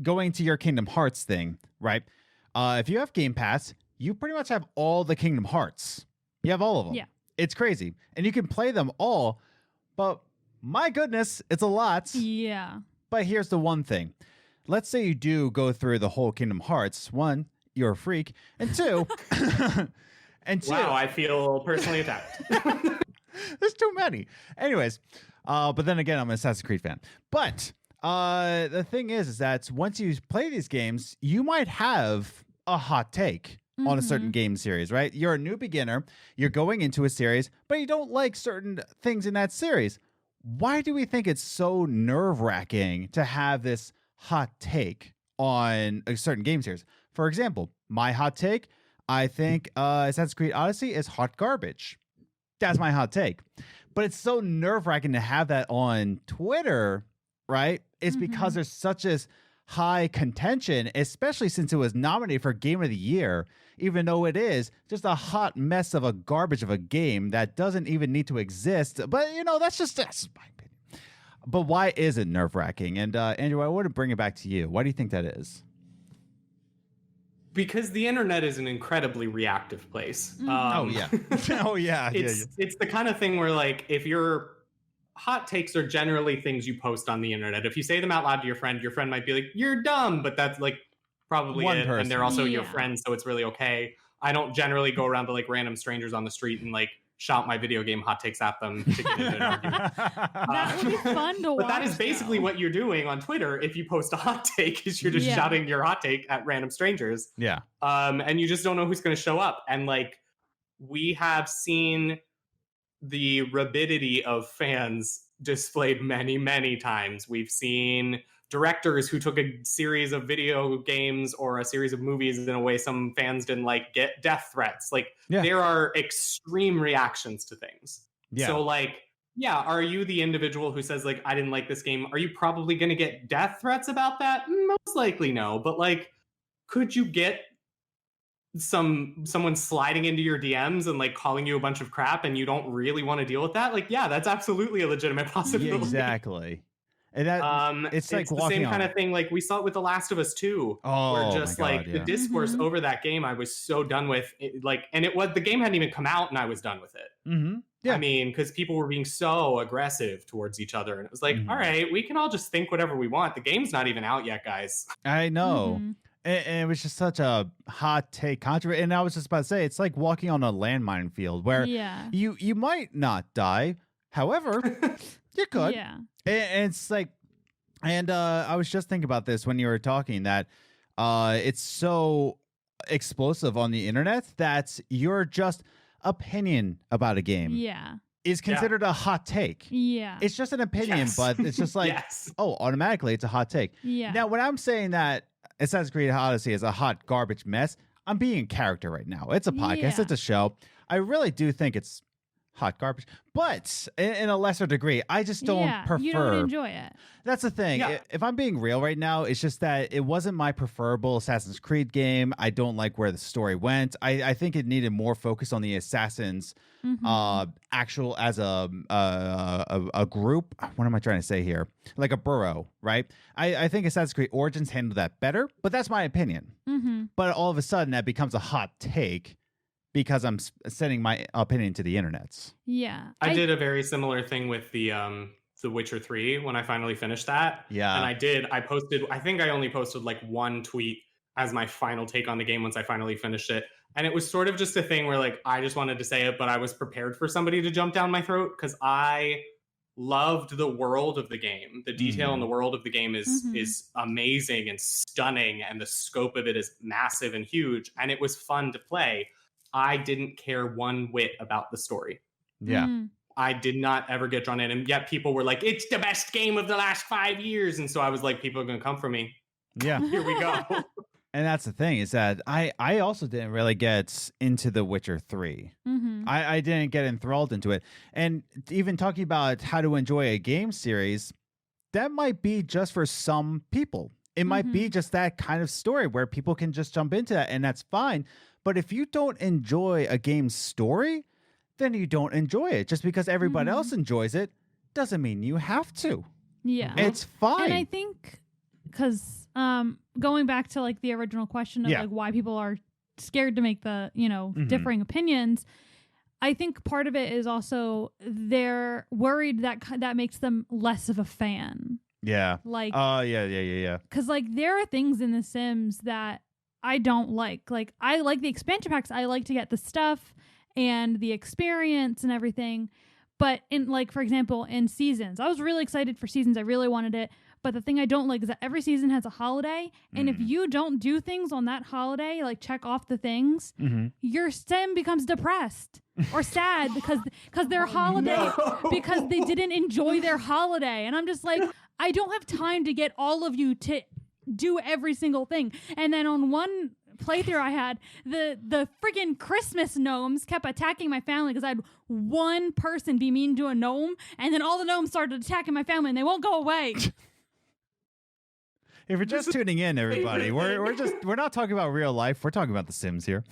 going to your Kingdom Hearts thing, right? If you have Game Pass, you pretty much have all the Kingdom Hearts. You have all of them. Yeah. It's crazy. And you can play them all, but My goodness, it's a lot. Yeah. But here's the one thing. Let's say you do go through the whole Kingdom Hearts. One, you're a freak. And two, wow, I feel personally attacked. There's too many. Anyways, but then again, I'm an Assassin's Creed fan. But the thing is that once you play these games, you might have a hot take on a certain game series, right? You're a new beginner. You're going into a series, but you don't like certain things in that series. Why do we think it's so nerve-wracking to have this hot take on a certain game series? For example, my hot take, I think Assassin's Creed Odyssey is hot garbage. That's my hot take. But it's so nerve-wracking to have that on Twitter, right? It's because there's such a high contention, especially since it was nominated for Game of the Year, even though it is just a hot mess of a garbage of a game that doesn't even need to exist. But, that's my opinion. But why is it nerve-wracking? And Andrew, I want to bring it back to you. Why do you think that is? Because the internet is an incredibly reactive place. Oh yeah. It's the kind of thing where, like, if your hot takes are generally things you post on the internet. If you say them out loud to your friend might be like, "You're dumb," but that's like probably one it. person. And they're also your friend, so it's really okay. I don't generally go around to like random strangers on the street and like shout my video game hot takes at them to get into an argument. That would be fun to watch. But that is basically what you're doing on Twitter. If you post a hot take, is you're just shouting your hot take at random strangers. Yeah. And you just don't know who's going to show up. And like, we have seen the rabidity of fans displayed many, many times. We've seen directors who took a series of video games or a series of movies in a way some fans didn't like, get death threats. Like, there are extreme reactions to things. Yeah. So like, are you the individual who says like, I didn't like this game? Are you probably going to get death threats about that? Most likely no. But like, could you get someone sliding into your DMs and like calling you a bunch of crap and you don't really want to deal with that? Like, yeah, that's absolutely a legitimate possibility. Exactly. And that it's like the same kind of thing. Like we saw it with The Last of Us 2, where just the discourse over that game, I was so done with it, and the game hadn't even come out and I was done with it. Yeah. I mean, because people were being so aggressive towards each other, and it was like, all right, we can all just think whatever we want. The game's not even out yet, guys. I know. And it was just such a hot take controversy. And I was just about to say, it's like walking on a landmine field where you might not die. However, you could. Yeah. And it's like, and I was just thinking about this when you were talking that it's so explosive on the internet that your just opinion about a game is considered a hot take. Yeah. It's just an opinion, but it's just like, automatically it's a hot take. Yeah. Now, when I'm saying that Assassin's Creed Odyssey is a hot garbage mess, I'm being in character right now. It's a podcast. It's a show. I really do think it's hot garbage, but in a lesser degree. I just don't prefer. You don't enjoy it. That's the thing. Yeah. If I'm being real right now, it's just that it wasn't my preferable Assassin's Creed game. I don't like where the story went. I think it needed more focus on the assassins, actual as a group. What am I trying to say here? Like a burrow, right? I think Assassin's Creed Origins handled that better, but that's my opinion. But all of a sudden, that becomes a hot take because I'm sending my opinion to the internets. Yeah. I did a very similar thing with the Witcher 3 when I finally finished that. Yeah. And I think I only posted like one tweet as my final take on the game once I finally finished it. And it was sort of just a thing where like, I just wanted to say it, but I was prepared for somebody to jump down my throat because I loved the world of the game. The detail in the world of the game is amazing and stunning. And the scope of it is massive and huge. And it was fun to play. I didn't care one whit about the story. Yeah. I did not ever get drawn in. And yet people were like, it's the best game of the last 5 years. And so I was like, people are going to come for me. Yeah. Here we go. And that's the thing is that I also didn't really get into The Witcher 3. I didn't get enthralled into it. And even talking about how to enjoy a game series, that might be just for some people. It might be just that kind of story where people can just jump into that, and that's fine. But if you don't enjoy a game's story, then you don't enjoy it. Just because everybody else enjoys it doesn't mean you have to. Yeah. It's fine. And I think because going back to like the original question of like why people are scared to make the, differing opinions, I think part of it is also they're worried that that makes them less of a fan. Yeah. Like, yeah. Because like there are things in The Sims that I don't like. Like I like the expansion packs. I like to get the stuff and the experience and everything. But in like, for example, in Seasons, I was really excited for Seasons. I really wanted it. But the thing I don't like is that every season has a holiday. And if you don't do things on that holiday, like check off the things, your sim becomes depressed or sad because their holiday, because they didn't enjoy their holiday. And I'm just like, I don't have time to get all of you to do every single thing. And then on one playthrough I had, the freaking Christmas gnomes kept attacking my family because I had one person be mean to a gnome, and then all the gnomes started attacking my family and they won't go away. If you're just tuning in, everybody, we're not talking about real life. We're talking about The Sims here.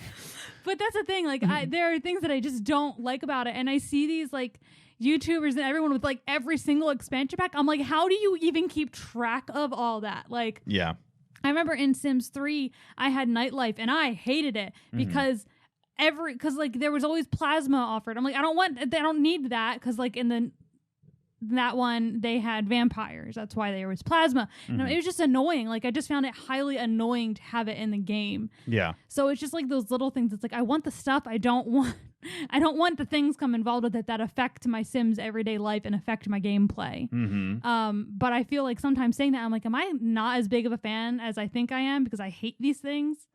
But that's the thing. Like, there are things that I just don't like about it, and I see these like YouTubers and everyone with like every single expansion pack. I'm like, how do you even keep track of all that? Like, yeah. I remember in Sims 3, I had Nightlife, and I hated it because like there was always plasma offered. I'm like, I don't need that because like in that one they had vampires. That's why there was plasma. And it was just annoying. Like I just found it highly annoying to have it in the game. Yeah. So it's just like those little things. It's like I want the stuff. I don't want the things come involved with it that affect my Sims everyday life and affect my gameplay. But I feel like sometimes saying that I'm like, am I not as big of a fan as I think I am because I hate these things?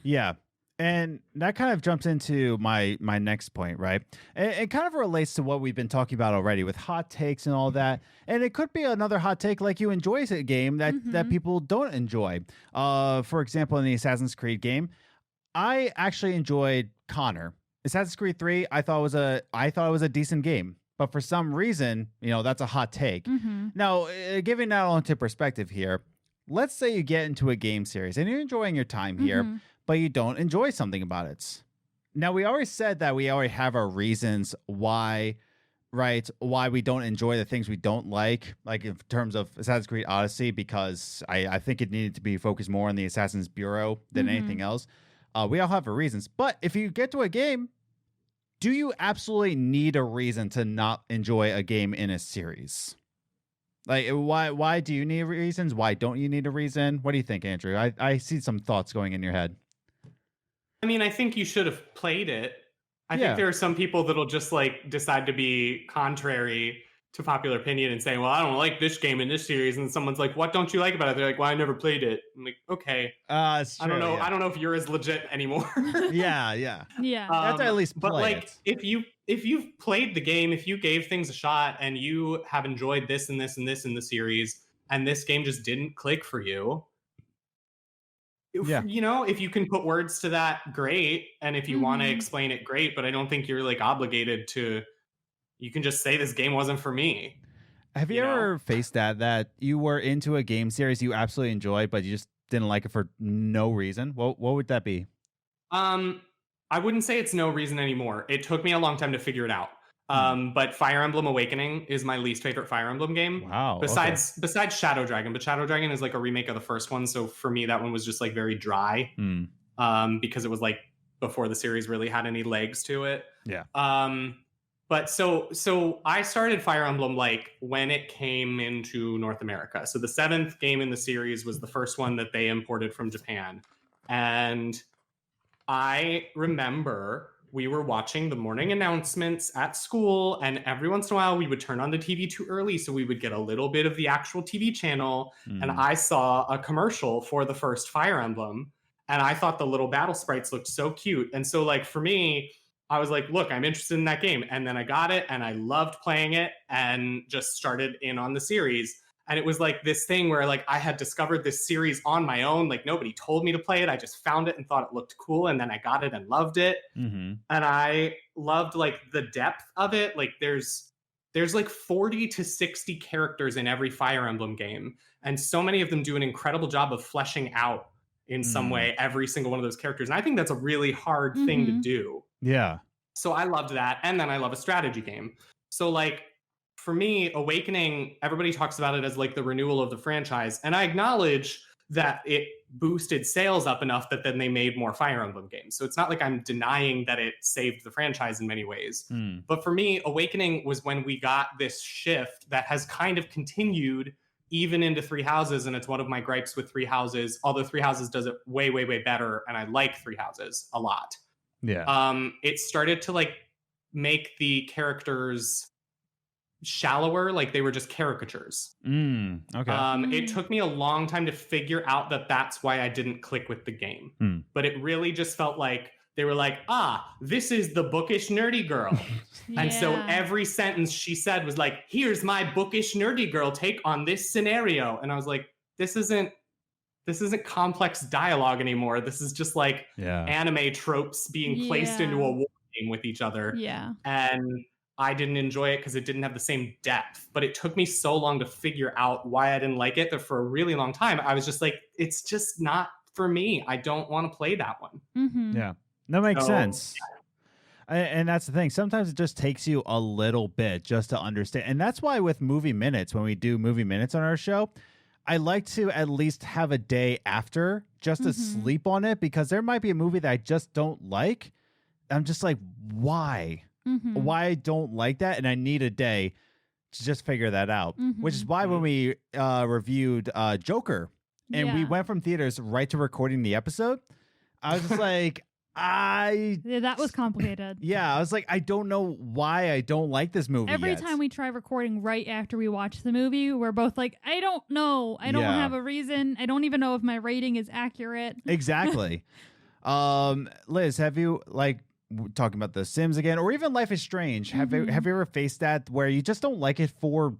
Yeah. And that kind of jumps into my next point, right? It kind of relates to what we've been talking about already with hot takes and all that. And it could be another hot take, like you enjoy a game that people don't enjoy. For example, in the Assassin's Creed game, I actually enjoyed Connor. Assassin's Creed 3, I thought it was a decent game. But for some reason, that's a hot take. Now, giving that all into perspective here, let's say you get into a game series and you're enjoying your time here, but you don't enjoy something about it. Now, we already said that we already have our reasons why we don't enjoy the things we don't like in terms of Assassin's Creed Odyssey, because I think it needed to be focused more on the Assassin's Bureau than anything else. We all have our reasons. But if you get to a game, do you absolutely need a reason to not enjoy a game in a series? Like, why do you need reasons? Why don't you need a reason? What do you think, Andrew? I see some thoughts going in your head. I mean, I think you should have played it. I think there are some people that'll just like decide to be contrary to popular opinion and say, well, I don't like this game in this series. And someone's like, what don't you like about it? They're like, well, I never played it. I'm like, okay. I don't know. Yeah. I don't know if you're as legit anymore. Yeah. You have to at least play but like, it. if you've played the game, if you gave things a shot and you have enjoyed this and this and this in the series, and this game just didn't click for you, if you can put words to that, great. And if you want to explain it, great. But I don't think you're like obligated to. You can just say this game wasn't for me. Have you ever faced that you were into a game series you absolutely enjoyed, but you just didn't like it for no reason? What would that be? I wouldn't say it's no reason anymore. It took me a long time to figure it out. But Fire Emblem Awakening is my least favorite Fire Emblem game. Wow. Besides Shadow Dragon, but Shadow Dragon is like a remake of the first one. So for me, that one was just like very dry. Because it was like before the series really had any legs to it. Yeah. But so I started Fire Emblem like when it came into North America. So the 7th game in the series was the first one that they imported from Japan. And I remember we were watching the morning announcements at school, and every once in a while we would turn on the TV too early, so we would get a little bit of the actual TV channel. And I saw a commercial for the first Fire Emblem, and I thought the little battle sprites looked so cute. And so like for me, I was like, look, I'm interested in that game. And then I got it and I loved playing it and just started in on the series. And it was like this thing where like I had discovered this series on my own. Like nobody told me to play it. I just found it and thought it looked cool. And then I got it and loved it. And I loved like the depth of it. Like there's like 40 to 60 characters in every Fire Emblem game. And so many of them do an incredible job of fleshing out in some way every single one of those characters. And I think that's a really hard thing to do. Yeah. So I loved that. And then I love a strategy game. So like for me, Awakening, everybody talks about it as like the renewal of the franchise. And I acknowledge that it boosted sales up enough that then they made more Fire Emblem games. So it's not like I'm denying that it saved the franchise in many ways. But for me, Awakening was when we got this shift that has kind of continued even into Three Houses, and it's one of my gripes with Three Houses, although Three Houses does it way, way, way better, and I like Three Houses a lot. Yeah. It started to like make the characters shallower, like they were just caricatures. Okay. It took me a long time to figure out that that's why I didn't click with the game. But it really just felt like they were like, this is the bookish nerdy girl. And so every sentence she said was like, here's my bookish nerdy girl take on this scenario. And I was like, this isn't complex dialogue anymore. This is just like anime tropes being placed into a war game with each other. Yeah. And I didn't enjoy it because it didn't have the same depth. But it took me so long to figure out why I didn't like it that for a really long time, I was just like, it's just not for me. I don't want to play that one. Yeah. That makes sense. And that's the thing. Sometimes it just takes you a little bit just to understand. And that's why with Movie Minutes, when we do Movie Minutes on our show, I like to at least have a day after just to sleep on it, because there might be a movie that I just don't like. I'm just like, why? Why I don't like that? And I need a day to just figure that out, which is why when we reviewed Joker and we went from theaters right to recording the episode, I was just like, that was complicated. Yeah, I was like, I don't know why I don't like this movie. Every time we try recording right after we watch the movie, we're both like, I don't know. I don't have a reason. I don't even know if my rating is accurate. Exactly. Liz, have you, like, talking about The Sims again, or even Life is Strange, have you ever faced that where you just don't like it for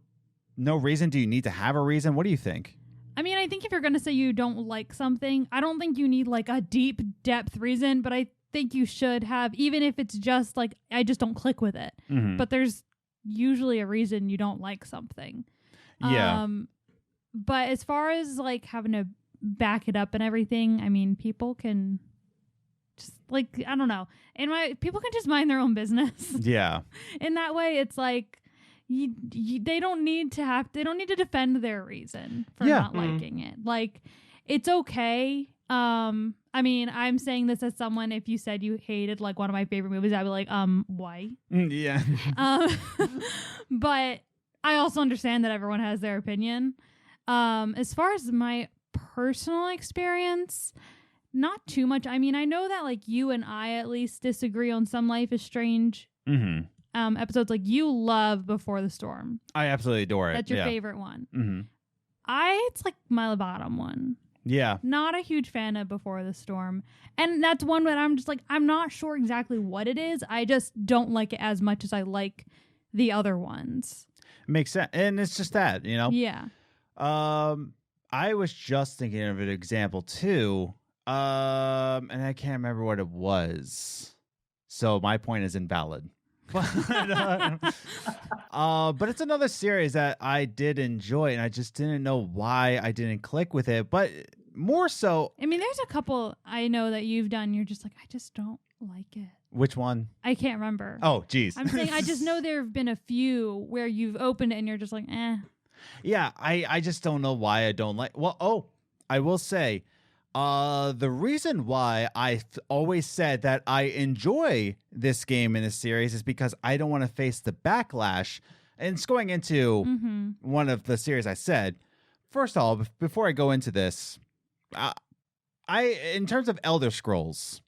no reason? Do you need to have a reason? What do you think? I mean, I think if you're going to say you don't like something, I don't think you need like a deep depth reason, but I think you should have, even if it's just like, I just don't click with it. But there's usually a reason you don't like something. Yeah. But as far as like having to back it up and everything, I mean, people can just like, I don't know. People can just mind their own business. Yeah. In that way, it's like, they don't need to defend their reason for not liking it. Like, it's okay. I mean, I'm saying this as someone, if you said you hated like one of my favorite movies, I'd be like, why? Yeah. But I also understand that everyone has their opinion. As far as my personal experience, not too much. I mean, I know that like you and I at least disagree on some Life is Strange episodes. Like, you love Before the Storm. I absolutely adore it. That's your favorite one. It's like my bottom one. Yeah. Not a huge fan of Before the Storm. And that's one that I'm just like, I'm not sure exactly what it is. I just don't like it as much as I like the other ones. Makes sense. And it's just that, you know? Yeah. I was just thinking of an example too. And I can't remember what it was. So my point is invalid. But it's another series that I did enjoy, and I just didn't know why I didn't click with it. But more so, I mean, there's a couple I know that you've done. You're just like, I just don't like it. Which one? I can't remember. Oh, geez. I'm saying I just know there have been a few where you've opened it and you're just like, eh. Yeah, I just don't know why I don't like. Well, I will say, the reason why I always said that I enjoy this game in this series is because I don't want to face the backlash. And it's going into one of the series I said. First of all, before I go into this, in terms of Elder Scrolls,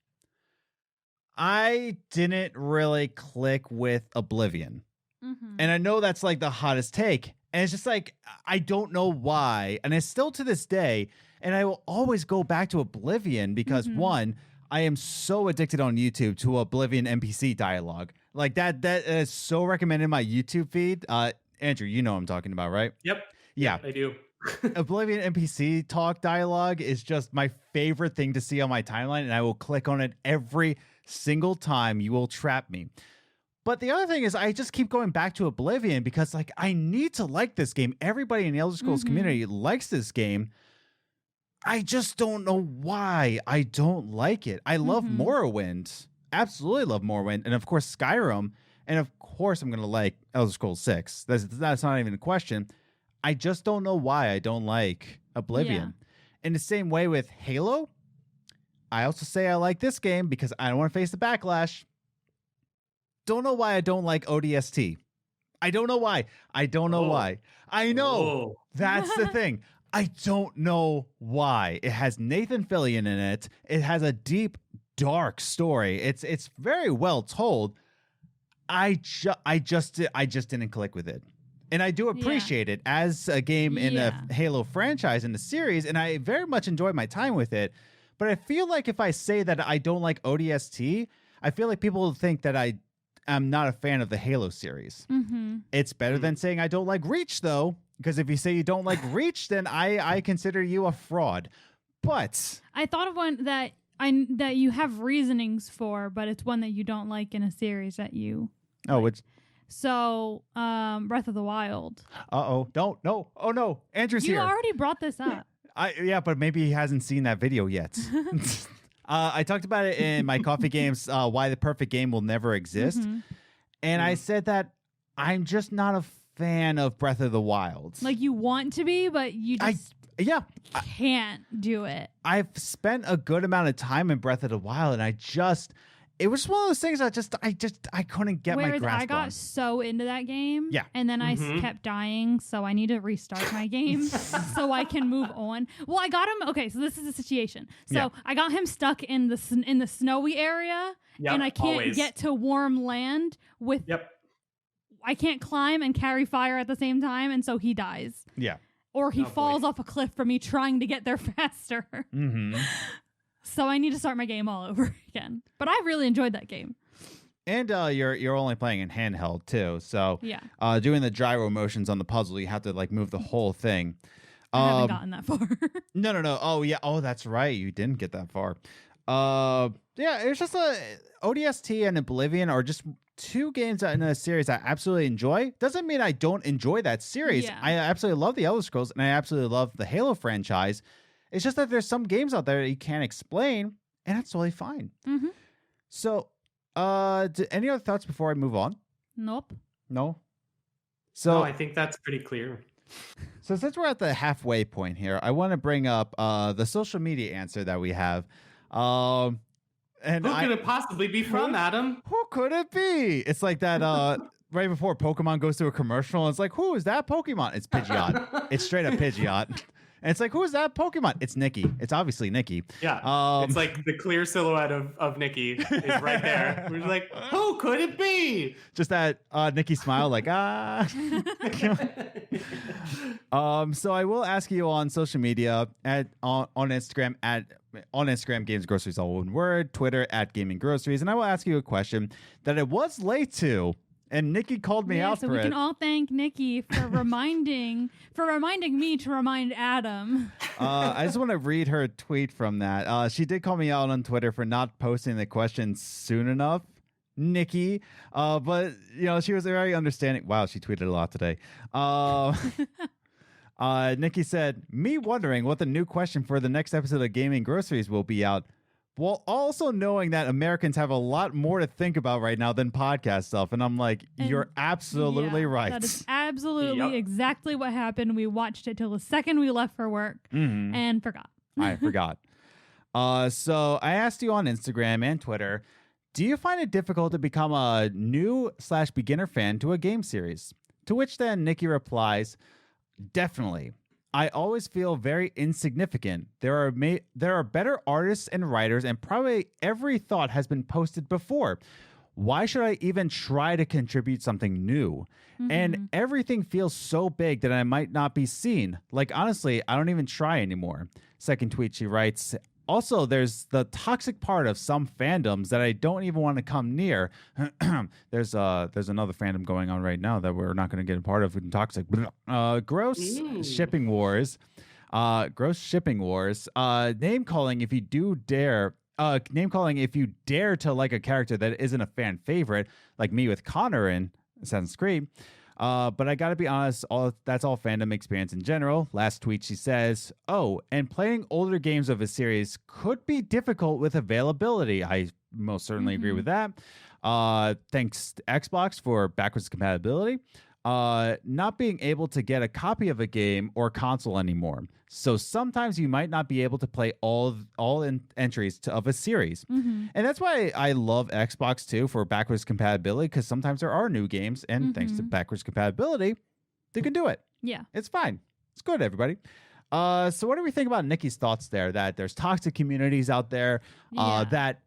I didn't really click with Oblivion. And I know that's like the hottest take. And it's just like, I don't know why. And it's still to this day. And I will always go back to Oblivion because one, I am so addicted on YouTube to Oblivion NPC dialogue. Like that is so recommended in my YouTube feed. Andrew, you know what I'm talking about, right? Yep. Yeah. I do. Oblivion NPC talk dialogue is just my favorite thing to see on my timeline, and I will click on it every single time. You will trap me. But the other thing is I just keep going back to Oblivion because like I need to like this game. Everybody in the Elder Scrolls community likes this game. I just don't know why I don't like it. I love Morrowind. Absolutely love Morrowind. And of course Skyrim. And of course I'm going to like Elder Scrolls 6. That's not even a question. I just don't know why I don't like Oblivion. In the same way with Halo, I also say I like this game because I don't want to face the backlash. Don't know why I don't like ODST. I don't know why. I don't know why. I know. That's the thing. I don't know why. It has Nathan Fillion in it. It has a deep, dark story. It's very well told. I just didn't click with it. And I do appreciate it as a game in a Halo franchise in the series, and I very much enjoy my time with it. But I feel like if I say that I don't like ODST, I feel like people will think that I'm not a fan of the Halo series. Mm-hmm. It's better than saying I don't like Reach, though, because if you say you don't like Reach, then I consider you a fraud. But I thought of one that you have reasonings for, but it's one that you don't like in a series that you. Oh, which? So, Breath of the Wild. Don't. No. Oh, no. Andrew's here. You already brought this up. Yeah, but maybe he hasn't seen that video yet. I talked about it in my Coffee Games, Why the Perfect Game Will Never Exist. Mm-hmm. And I said that I'm just not a fan of Breath of the Wild. Like you want to be, but you just can't do it. I've spent a good amount of time in Breath of the Wild, and it was one of those things I couldn't get my grasp on. I got so into that game. Yeah. And then I kept dying, so I need to restart my game so I can move on. Well, I got him. Okay, so this is the situation. So I got him stuck in the snowy area, and I can't get to warm land with. Yep. I can't climb and carry fire at the same time, and so he dies. Yeah. Or he falls off a cliff from me trying to get there faster. Mm-hmm. So I need to start my game all over again. But I really enjoyed that game. And you're only playing in handheld too. So doing the gyro motions on the puzzle, you have to like move the whole thing. I haven't gotten that far. No. Oh yeah. Oh, that's right. You didn't get that far. It's just ODST and Oblivion are just two games in a series I absolutely enjoy. Doesn't mean I don't enjoy that series. Yeah. I absolutely love the Elder Scrolls and I absolutely love the Halo franchise. It's just that there's some games out there that you can't explain, and that's totally fine. Mm-hmm. So, any other thoughts before I move on? Nope. No? So I think that's pretty clear. So since we're at the halfway point here, I want to bring up the social media answer that we have. And who could it possibly be from, Adam? Who could it be? It's like that right before Pokemon goes to a commercial, and it's like, who is that Pokemon? It's Pidgeot. It's straight up Pidgeot. And it's like, who is that Pokemon? It's Nikki. It's obviously Nikki. Yeah. It's like the clear silhouette of Nikki is right there. We're like, who could it be? Just that Nikki smile, like, So I will ask you on social media on Instagram, Games Groceries, all one word, Twitter @Gaming Groceries, and I will ask you a question that I was late to. And Nikki called me out for it. So we can all thank Nikki for reminding me to remind Adam. I just want to read her tweet from that. She did call me out on Twitter for not posting the question soon enough, Nikki. But she was very understanding. Wow, she tweeted a lot today. Nikki said, "Me wondering what the new question for the next episode of Gaming Groceries will be out. While also knowing that Americans have a lot more to think about right now than podcast stuff." And I'm like, you're absolutely right. That is absolutely exactly what happened. We watched it till the second we left for work and forgot. I forgot. So I asked you on Instagram and Twitter, do you find it difficult to become a new/beginner fan to a game series? To which then Nikki replies, definitely. I always feel very insignificant. There are better artists and writers, and probably every thought has been posted before. Why should I even try to contribute something new? Mm-hmm. And everything feels so big that I might not be seen. Like, honestly, I don't even try anymore. Second tweet, she writes, also, there's the toxic part of some fandoms that I don't even want to come near. There's another fandom going on right now that we're not going to get a part of in toxic. Gross shipping wars. Gross shipping wars. Name calling if you dare to like a character that isn't a fan favorite, like me with Connor in Assassin's Creed. But I gotta be honest, that's all fandom experience in general. Last tweet, she says, and playing older games of a series could be difficult with availability. I most certainly agree with that. Thanks to Xbox for backwards compatibility. not being able to get a copy of a game or console anymore. So sometimes you might not be able to play all entries of a series. And that's why I love Xbox too for backwards compatibility, because sometimes there are new games, and thanks to backwards compatibility, they can do it. Yeah. It's fine. It's good, everybody. So what do we think about Nikki's thoughts there, that there's toxic communities out there, that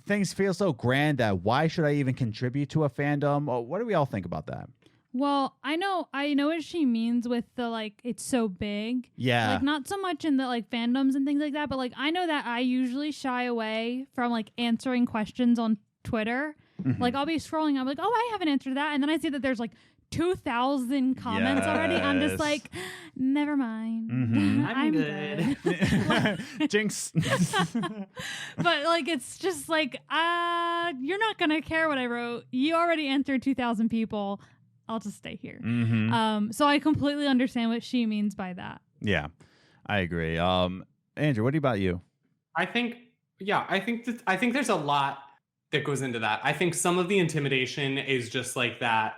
things feel so grand that why should I even contribute to a fandom? What do we all think about that? Well, I know what she means with the, like, it's so big. Yeah. Like, not so much in the, like, fandoms and things like that, but, like, I know that I usually shy away from, like, answering questions on Twitter. Like, I'll be scrolling, I'm like, oh, I haven't answered that. And then I see that there's, like, 2,000 comments already. I'm just like, never mind. I'm good. Jinx. But like, it's just like, you're not gonna care what I wrote. You already answered 2,000 people. I'll just stay here. So I completely understand what she means by that. Yeah, I agree. Andrew, what about you? I think there's a lot that goes into that. I think some of the intimidation is just like that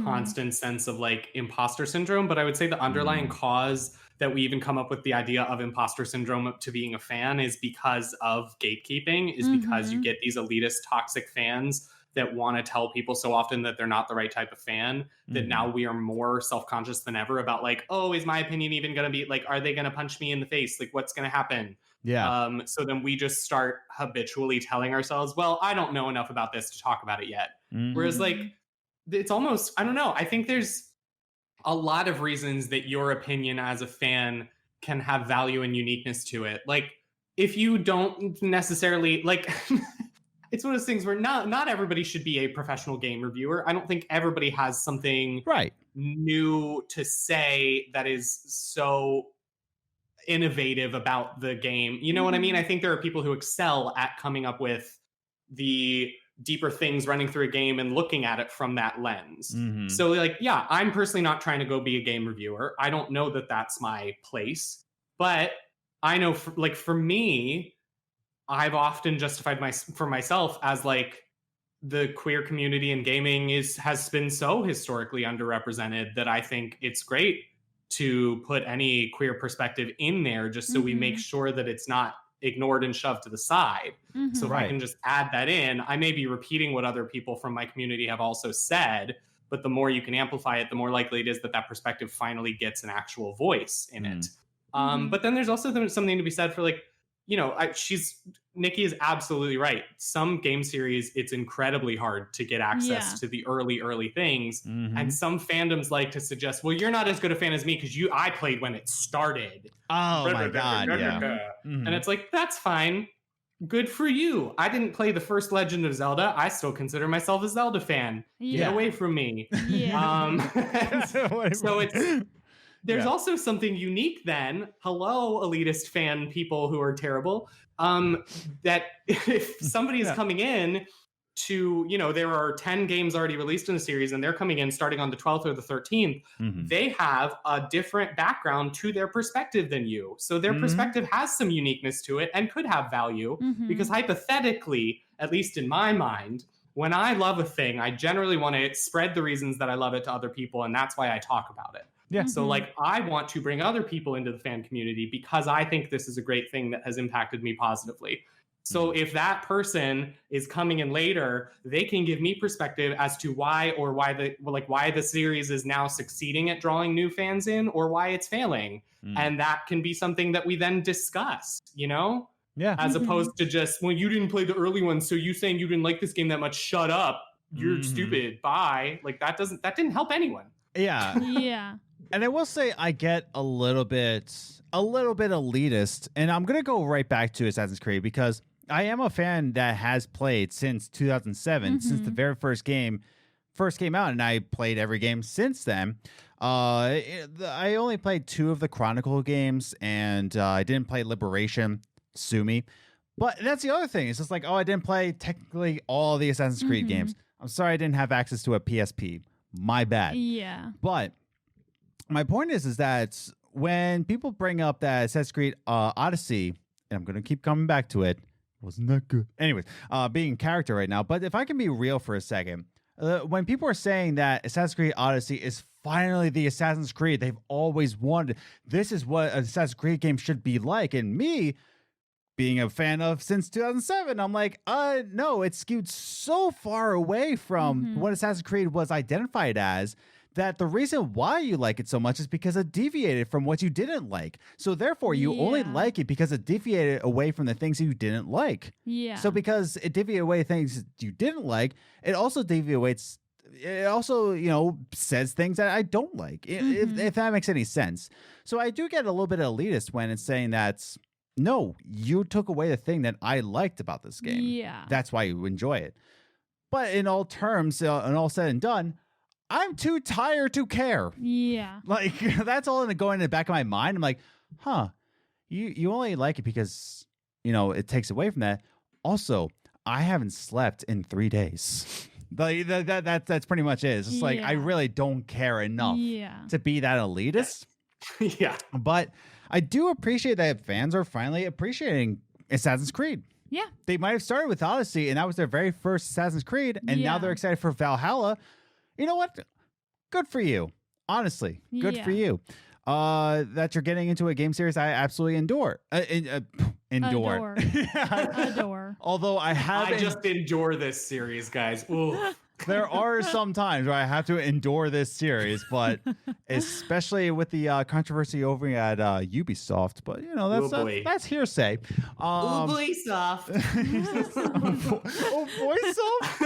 constant sense of like imposter syndrome, but I would say the underlying cause that we even come up with the idea of imposter syndrome to being a fan is because of gatekeeping, is because you get these elitist toxic fans that want to tell people so often that they're not the right type of fan, that now we are more self-conscious than ever about like, oh, is my opinion even going to be like, are they going to punch me in the face? Like, what's going to happen? Yeah. So then we just start habitually telling ourselves, well, I don't know enough about this to talk about it yet. Whereas like, it's almost, I don't know. I think there's a lot of reasons that your opinion as a fan can have value and uniqueness to it. Like, if you don't necessarily like, it's one of those things where not everybody should be a professional game reviewer. I don't think everybody has something new to say that is so innovative about the game. You know what I mean? I think there are people who excel at coming up with the deeper things running through a game and looking at it from that lens. So like, yeah, I'm personally not trying to go be a game reviewer. I don't know that that's my place, but I know for me, I've often justified for myself as like the queer community in gaming has been so historically underrepresented that I think it's great to put any queer perspective in there just so we make sure that it's not ignored and shoved to the side. So if I can just add that in, I may be repeating what other people from my community have also said, but the more you can amplify it, the more likely it is that perspective finally gets an actual voice in it. But then there's also something to be said for like, you know, Nikki is absolutely right. Some game series, it's incredibly hard to get access to the early things. And some fandoms like to suggest, well, you're not as good a fan as me because I played when it started. Oh my God. And it's like, that's fine. Good for you. I didn't play the first Legend of Zelda. I still consider myself a Zelda fan. Get away from me. So it's... There's also something unique then, hello, elitist fan people who are terrible, that if somebody is coming in to, you know, there are 10 games already released in the series and they're coming in starting on the 12th or the 13th, they have a different background to their perspective than you. So their perspective has some uniqueness to it and could have value because hypothetically, at least in my mind, when I love a thing, I generally want to spread the reasons that I love it to other people, and that's why I talk about it. Yeah. So like I want to bring other people into the fan community because I think this is a great thing that has impacted me positively. So if that person is coming in later, they can give me perspective as to why the series is now succeeding at drawing new fans in or why it's failing. And that can be something that we then discuss, you know? Yeah. As opposed to just, well, you didn't play the early ones, so you saying you didn't like this game that much, shut up. You're stupid. Bye. Like that didn't help anyone. Yeah. Yeah. And I will say I get a little bit elitist, and I'm going to go right back to Assassin's Creed because I am a fan that has played since 2007, since the very first game came out, and I played every game since then. I only played 2 of the Chronicle games, and I didn't play Liberation, sue me. But that's the other thing. It's just like, oh, I didn't play technically all the Assassin's Creed games. I'm sorry I didn't have access to a PSP. My bad. Yeah. But my point is that when people bring up that Assassin's Creed Odyssey, and I'm going to keep coming back to it, wasn't that good? Anyways, being character right now. But if I can be real for a second, when people are saying that Assassin's Creed Odyssey is finally the Assassin's Creed they've always wanted, this is what an Assassin's Creed game should be like. And me, being a fan of since 2007, I'm like, no, it's skewed so far away from what Assassin's Creed was identified as that the reason why you like it so much is because it deviated from what you didn't like. So therefore, you only like it because it deviated away from the things you didn't like. Yeah. So because it deviated away things you didn't like, it also deviates. It also, you know, says things that I don't like, if that makes any sense. So I do get a little bit elitist when it's saying that, no, you took away the thing that I liked about this game. Yeah. That's why you enjoy it. But in all terms, and all said and done, I'm too tired to care. Yeah. Like, that's all going in the back of my mind. I'm like, you only like it because, you know, it takes away from that. Also, I haven't slept in 3 days. Like, that's pretty much it. It's just like, I really don't care enough to be that elitist. Yeah. But I do appreciate that fans are finally appreciating Assassin's Creed. Yeah. They might have started with Odyssey, and that was their very first Assassin's Creed, and now they're excited for Valhalla. You know what? Good for you. Honestly, good for you. That you're getting into a game series I absolutely endure. Adore. Although I just endure this series, guys. Ooh. There are some times where I have to endure this series, but especially with the controversy over at Ubisoft. But you know, that's hearsay. Ubisoft. Ubisoft.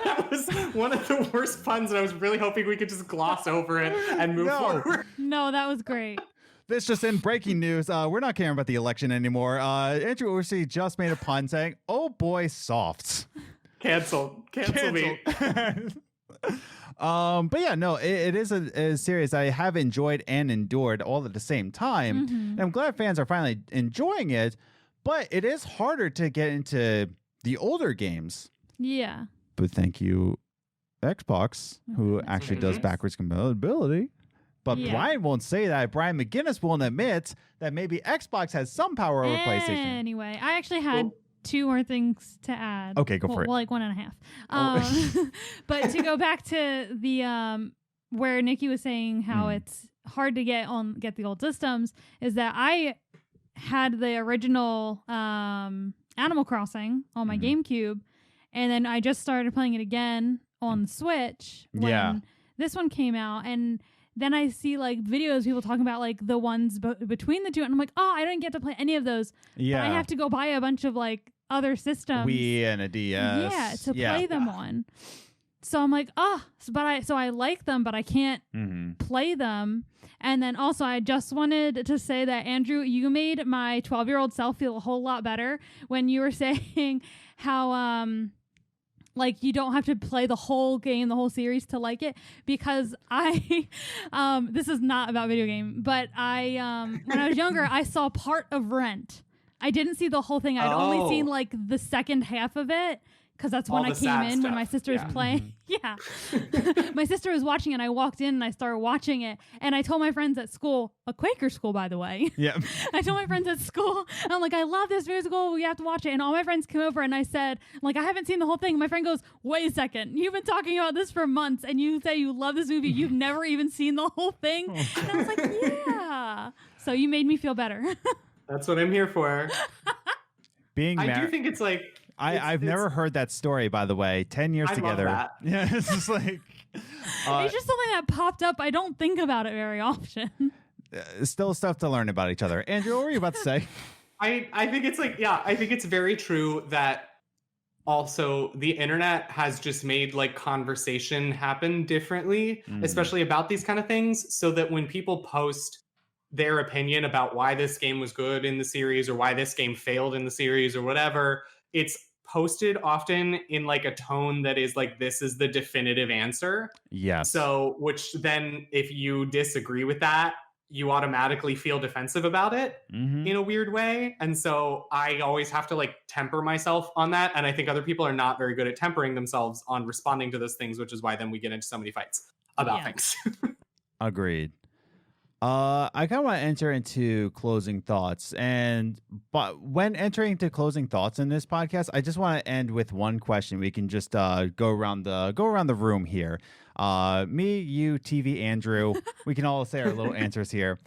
That was one of the worst puns, and I was really hoping we could just gloss over it and move forward. No, that was great. This just in breaking news. We're not caring about the election anymore. Andrew Orsie just made a pun saying, "Oh boy, soft." Cancel me. But yeah, no, it is a series I have enjoyed and endured all at the same time. And I'm glad fans are finally enjoying it, but it is harder to get into the older games. Yeah. But thank you, Xbox, who actually does backwards compatibility. But Brian won't say that. Brian McGinnis won't admit that maybe Xbox has some power over PlayStation. Anyway, I actually had two more things to add. Okay, go for it. Well, like 1.5. But to go back to the where Nikki was saying how it's hard to get the old systems, is that I had the original Animal Crossing on my GameCube, and then I just started playing it again on the Switch when this one came out, and then I see like videos people talking about like the ones between the two, and I'm like, oh, I didn't get to play any of those. Yeah, but I have to go buy a bunch of like other systems, Wii and a DS, to play them on. So I'm like, so I like them, but I can't play them. And then also, I just wanted to say that, Andrew, you made my 12-year-old self feel a whole lot better when you were saying how like you don't have to play the whole game, the whole series to like it, because I this is not about video game, but I when I was younger, I saw part of Rent. I didn't see the whole thing. I'd only seen like the second half of it, because that's when I came in when my sister was playing. My sister was watching it, and I walked in and I started watching it, and I told my friends at school, a Quaker school, by the way. Yeah. I told my friends at school, and I'm like, I love this musical, we have to watch it. And all my friends came over, and I said, like, I haven't seen the whole thing. And my friend goes, wait a second, you've been talking about this for months, and you say you love this movie, you've never even seen the whole thing? And I was like, yeah. So you made me feel better. That's what I'm here for. I do think it's like, I've never heard that story, by the way. 10 years together. Love that. Yeah, it's just like it's just something that popped up. I don't think about it very often. Still stuff to learn about each other. Andrew, what were you about to say? I think it's like, I think it's very true that also the internet has just made like conversation happen differently, especially about these kind of things, so that when people post their opinion about why this game was good in the series or why this game failed in the series or whatever, it's posted often in like a tone that is like, this is the definitive answer. Yes. So, which then if you disagree with that, you automatically feel defensive about it in a weird way. And so I always have to like temper myself on that. And I think other people are not very good at tempering themselves on responding to those things, which is why then we get into so many fights about things. Agreed. I kind of want to enter into closing thoughts, but when entering into closing thoughts in this podcast, I just want to end with one question. We can just go around the room here. Me, you, TV, Andrew. We can all say our little answers here.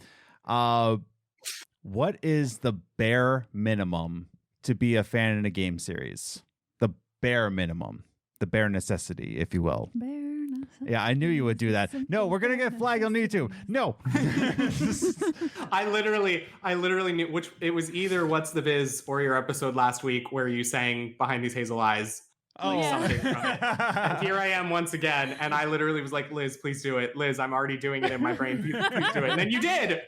What is the bare minimum to be a fan in a game series? The bare minimum, the bare necessity, if you will. Yeah, I knew you would do that. No, we're gonna get flagged on YouTube. No. I literally knew which it was either What's the Biz or your episode last week where you sang Behind These Hazel Eyes. Something from it. And here I am once again, and I literally was like, Liz, please do it. Liz, I'm already doing it in my brain. Please do it. And then you did.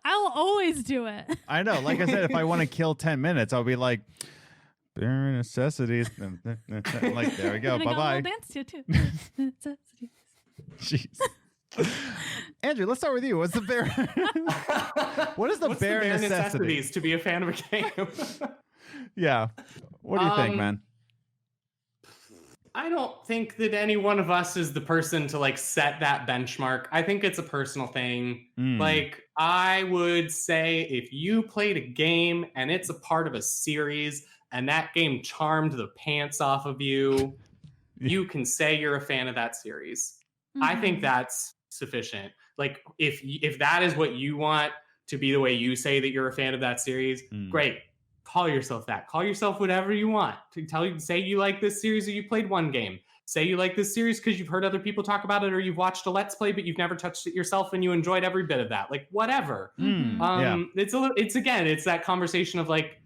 I'll always do it. I know. Like I said, if I want to kill 10 minutes, I'll be like, bare necessities. Like, there we go. Bye-bye. Dance too. Necessities. Jeez. Andrew, let's start with you. What's the bare? What is the bare necessities to be a fan of a game? Yeah. What do you think, man? I don't think that any one of us is the person to like set that benchmark. I think it's a personal thing. Like, I would say if you played a game and it's a part of a series and that game charmed the pants off of you, you can say you're a fan of that series. I think that's sufficient. Like, if that is what you want to be the way you say that you're a fan of that series, great. Call yourself that. Call yourself whatever you want. Say you like this series or you played one game. Say you like this series because you've heard other people talk about it or you've watched a Let's Play, but you've never touched it yourself and you enjoyed every bit of that. Like, whatever. It's that conversation of like,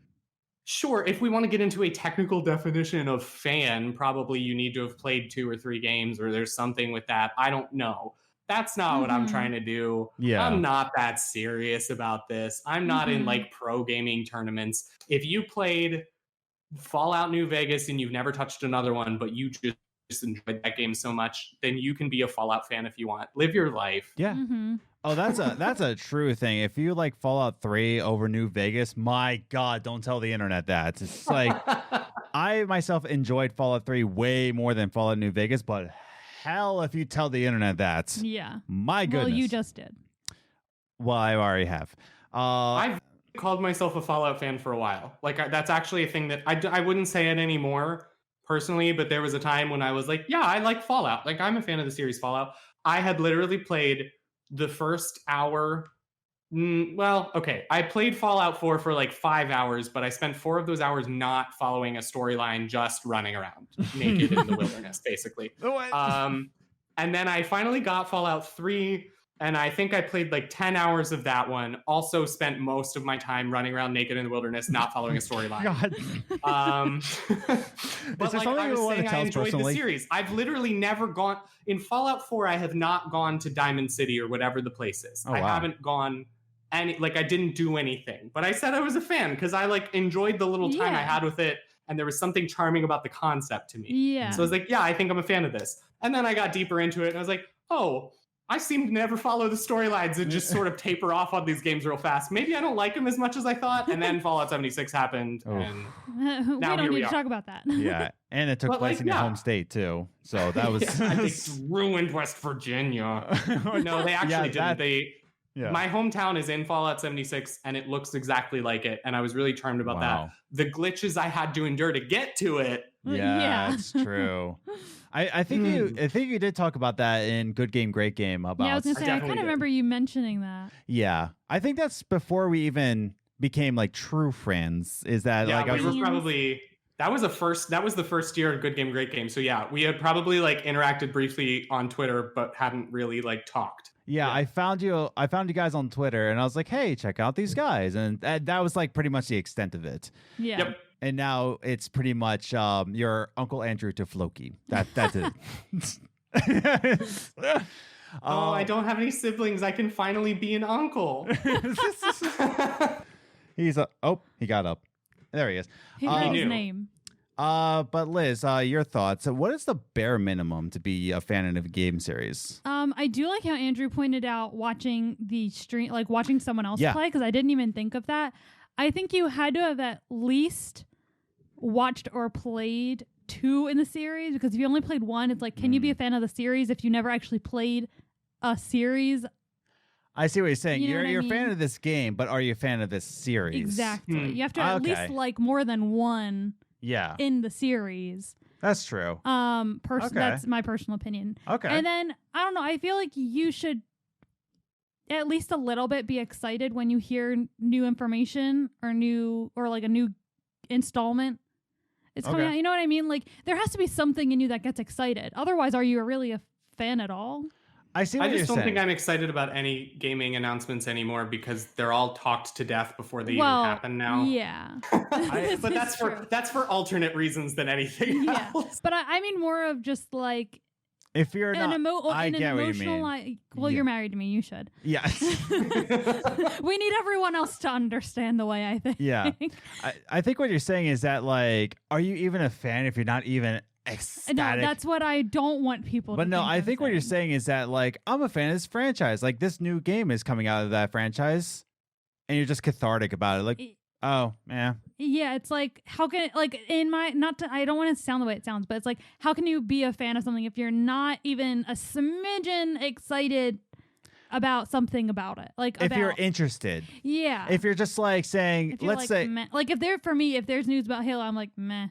sure, if we want to get into a technical definition of fan, probably you need to have played 2 or 3 games or there's something with that. I don't know. That's not what I'm trying to do. Yeah. I'm not that serious about this. I'm not in like pro gaming tournaments. If you played Fallout New Vegas and you've never touched another one, but you just enjoyed that game so much, then you can be a Fallout fan if you want. Live your life. Yeah. Oh, that's a true thing. If you like Fallout 3 over New Vegas, my God, don't tell the internet that. It's like I myself enjoyed Fallout 3 way more than Fallout New Vegas, but hell if you tell the internet that. Yeah. My goodness. Well, you just did. Well, I already have. I've called myself a Fallout fan for a while. Like, that's actually a thing that I wouldn't say it anymore personally, but there was a time when I was like, yeah, I like Fallout. Like, I'm a fan of the series Fallout. I had literally played the first hour. I played Fallout 4 for like 5 hours, but I spent 4 of those hours not following a storyline, just running around naked in the wilderness, basically. And then I finally got Fallout 3, and I think I played like 10 hours of that one. Also spent most of my time running around naked in the wilderness, not following a storyline. But like I was saying, I enjoyed the series. I've literally never gone in Fallout 4. I have not gone to Diamond City or whatever the place is. I haven't gone. I didn't do anything, but I said I was a fan because I like enjoyed the little time I had with it, and there was something charming about the concept to me. Yeah. So I was like, yeah, I think I'm a fan of this. And then I got deeper into it, and I was like, oh, I seem to never follow the storylines and just sort of taper off on these games real fast. Maybe I don't like them as much as I thought. And then Fallout 76 happened, and we don't need to talk about that. Yeah, and it took place in your home state too. So that was they ruined West Virginia. No, they actually didn't. My hometown is in Fallout 76, and it looks exactly like it. And I was really charmed about that. The glitches I had to endure to get to it. Yeah, it's true. I think you did talk about that in Good Game, Great Game. About I was gonna say I kind of remember you mentioning that. Yeah, I think that's before we even became like true friends. Is that we were probably that was the first year of Good Game, Great Game. So yeah, we had probably like interacted briefly on Twitter, but hadn't really like talked. Yeah, I found you guys on Twitter, and I was like, hey, check out these guys, and that was like pretty much the extent of it. Yeah. Yep. And now it's pretty much your Uncle Andrew to Floki. That's it. I don't have any siblings. I can finally be an uncle. He got up. There he is. He knew his name. But Liz, your thoughts. What is the bare minimum to be a fan of a game series? I do like how Andrew pointed out watching the stream, like watching someone else play, because I didn't even think of that. I think you had to have at least watched or played 2 in the series, because if you only played 1, it's like, can you be a fan of the series if you never actually played a series I see what you're saying. You know You're what a fan of this game, but are you a fan of this series? Exactly. You have to at least like more than one in the series. That's true. That's my personal opinion. Okay. And then I don't know, I feel like you should at least a little bit be excited when you hear new information or like a new installment. It's coming out. You know what I mean? Like there has to be something in you that gets excited. Otherwise, are you really a fan at all? I see what you're saying. I just don't think I'm excited about any gaming announcements anymore because they're all talked to death before they even happen now. Yeah. But that's for alternate reasons than anything else. But I mean more of just like if you're not, I get what you mean. You're married to me. You should. Yes. We need everyone else to understand the way I think. Yeah. I think what you're saying is that, like, are you even a fan if you're not even ecstatic? No, that's what I don't want people to But no, I think what you're saying is that, like, I'm a fan of this franchise. Like, this new game is coming out of that franchise, and you're just cathartic about it. Like, oh, yeah. Yeah, it's like, how can, like, I don't want to sound the way it sounds, but it's like, how can you be a fan of something if you're not even a smidgen excited about something about it? Like, if you're interested. Yeah. If you're just, like, saying, let's say. Meh. Like, if there's news about Halo, I'm like, meh.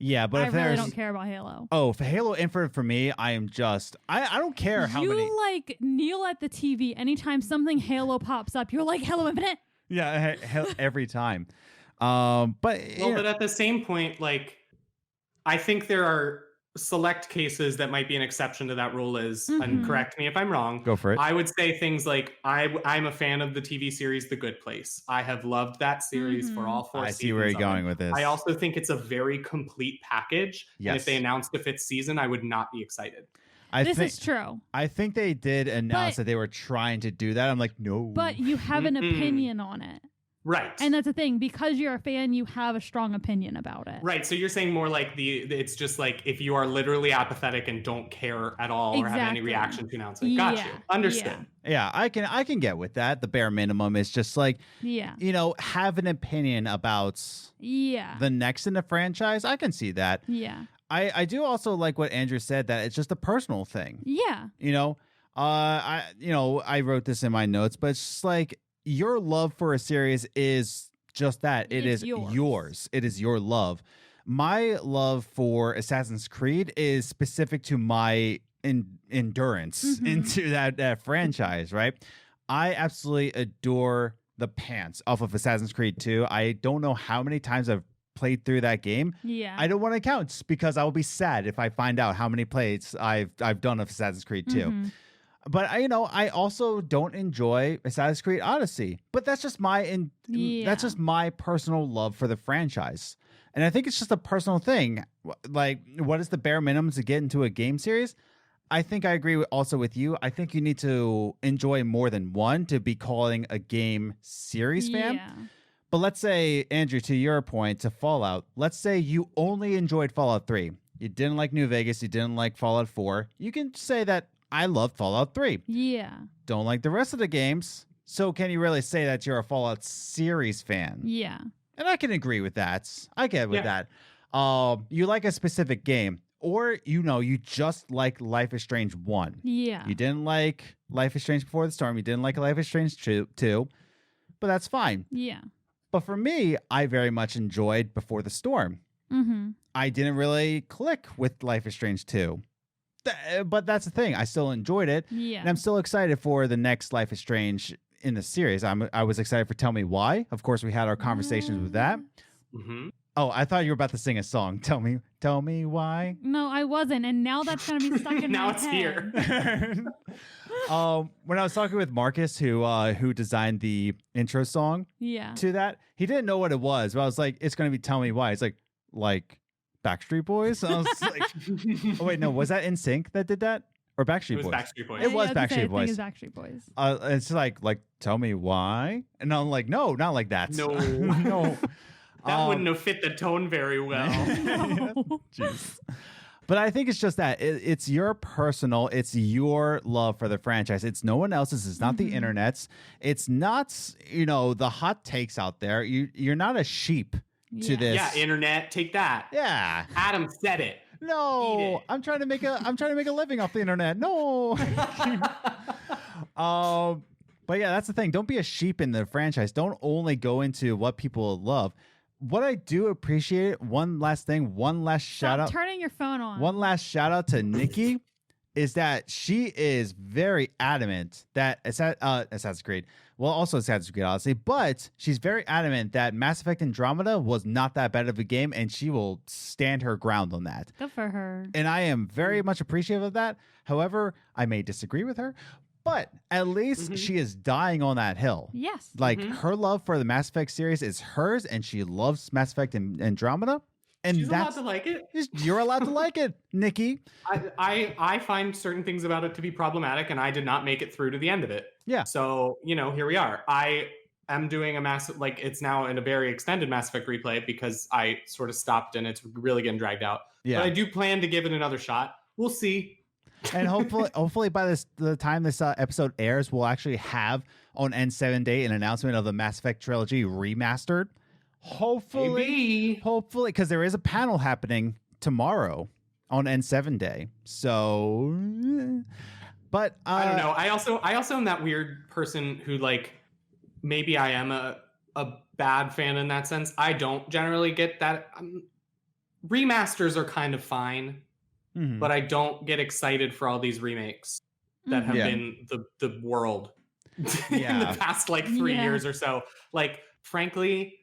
Yeah, but I really don't care about Halo. Oh, for Halo Infinite for me, I am just I don't care how many. You like kneel at the TV anytime something Halo pops up. You're like Halo Infinite. Yeah, every time. But at the same point, like I think there are select cases that might be an exception to that rule and correct me if I'm wrong. Go for it. I would say things like I'm a fan of the TV series The Good Place. I have loved that series for all 4 seasons. I see where you're going with this. I also think it's a very complete package. Yes. And if they announced a 5th season, I would not be excited. This is true. I think they did announce that they were trying to do that. I'm like, no. But you have an opinion on it. Right. And that's the thing. Because you're a fan, you have a strong opinion about it. Right. So you're saying more like it's just like if you are literally apathetic and don't care at all or have any reaction to announcement. Got you. Understood. Yeah, I can get with that. The bare minimum is just like, have an opinion about the next in the franchise. I can see that. Yeah. I do also like what Andrew said, that it's just a personal thing. Yeah. I wrote this in my notes, but it's just like, your love for a series is just that. It's yours. It is your love. My love for Assassin's Creed is specific to my endurance into that franchise, right? I absolutely adore the pants off of Assassin's Creed 2. I don't know how many times I've played through that game. Yeah. I don't want to count because I will be sad if I find out how many plays I've done of Assassin's Creed 2. But I also don't enjoy Assassin's Creed Odyssey. But that's just that's just my personal love for the franchise. And I think it's just a personal thing. Like, what is the bare minimum to get into a game series? I think I agree also with you. I think you need to enjoy more than one to be calling a game series fan. Yeah. But let's say, Andrew, to your point, to Fallout, let's say you only enjoyed Fallout 3. You didn't like New Vegas. You didn't like Fallout 4. You can say that I loved Fallout 3. Yeah. Don't like the rest of the games. So can you really say that you're a Fallout series fan? Yeah. And I can agree with that. I get with that. You like a specific game, or you just like Life is Strange 1. Yeah. You didn't like Life is Strange Before the Storm. You didn't like Life is Strange 2, but that's fine. Yeah. But for me, I very much enjoyed Before the Storm. I didn't really click with Life is Strange 2. But that's the thing. I still enjoyed it. Yeah. And I'm still excited for the next Life is Strange in the series. I was excited for Tell Me Why. Of course, we had our conversations with that. Oh, I thought you were about to sing a song. Tell me why. No, I wasn't. And now that's going to be stuck in now my it's head. here. When I was talking with Marcus, who designed the intro song to that, he didn't know what it was. But I was like, it's going to be Tell Me Why. It's like Backstreet Boys? I was like, oh wait, no, was that NSYNC that did that? Or Backstreet Boys? Backstreet Boys. It was Backstreet Boys. It's Backstreet Boys. It's like, tell me why? And I'm like, no, not like that. No. No. That wouldn't have fit the tone very well. Jeez. But I think it's just that. It's your love for the franchise. It's no one else's. It's not the internet's. It's not, the hot takes out there. You're not a sheep to this. Yeah, internet, take that. Yeah. Adam said it. No, I'm trying to make a living off the internet. No. But But yeah, that's the thing. Don't be a sheep in the franchise. Don't only go into what people love. What I do appreciate, one last thing, one last shout out. Turning your phone on. One last shout out to Nikki is that she is very adamant that Assassin's Creed, well, also Assassin's Creed Odyssey, but she's very adamant that Mass Effect Andromeda was not that bad of a game, and she will stand her ground on that. Good for her. And I am very much appreciative of that. However, I may disagree with her, but at least she is dying on that hill. Yes. Like her love for the Mass Effect series is hers, and she loves Mass Effect and Andromeda. And she's allowed to like it. You're allowed to like it, Nikki. I find certain things about it to be problematic, and I did not make it through to the end of it. Yeah. So, here we are. I am doing it's now in a very extended Mass Effect replay because I sort of stopped and it's really getting dragged out. Yeah. But I do plan to give it another shot. We'll see. And hopefully by the time this episode airs, we'll actually have on N7 Day an announcement of the Mass Effect trilogy remastered. Hopefully, because there is a panel happening tomorrow on N7 Day. So, but I don't know. I also am that weird person who maybe I am a bad fan in that sense. I don't generally get that. Remasters are kind of fine, but I don't get excited for all these remakes that have been the world in the past 3 years or so. Frankly.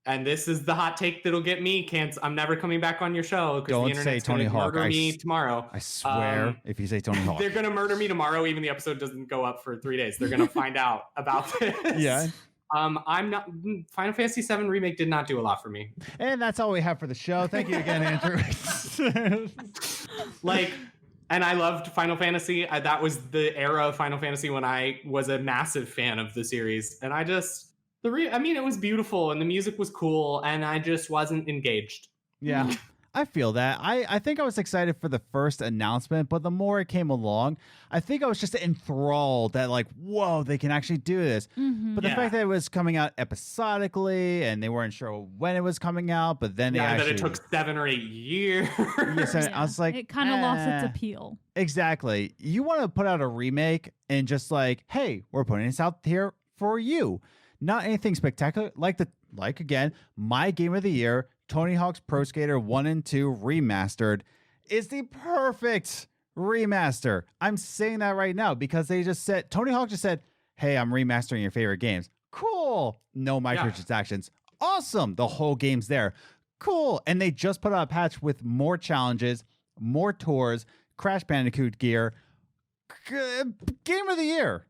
And this is the hot take that'll get me. I'm never coming back on your show because the internet's going to murder me tomorrow. I swear, if you say Tony Hawk, they're going to murder me tomorrow. Even the episode doesn't go up for 3 days. They're going to find out about this. Yeah. I'm not. Final Fantasy VII Remake did not do a lot for me. And that's all we have for the show. Thank you again, Andrew. And I loved Final Fantasy. That was the era of Final Fantasy when I was a massive fan of the series, and I just. it was beautiful and the music was cool and I just wasn't engaged. Yeah, I feel that. I think I was excited for the first announcement, but the more it came along, I think I was just enthralled that whoa, they can actually do this. But the fact that it was coming out episodically and they weren't sure when it was coming out, but then that it took 7 or 8 years. Yes, I was like, it kind of lost its appeal. Exactly. You want to put out a remake and just hey, we're putting this out here for you. Not anything spectacular, again, my game of the year, Tony Hawk's Pro Skater 1 and 2 Remastered, is the perfect remaster. I'm saying that right now because Tony Hawk just said, hey, I'm remastering your favorite games. Cool. No microtransactions. Yeah. Awesome. The whole game's there. Cool. And they just put out a patch with more challenges, more tours, Crash Bandicoot gear. Game of the year.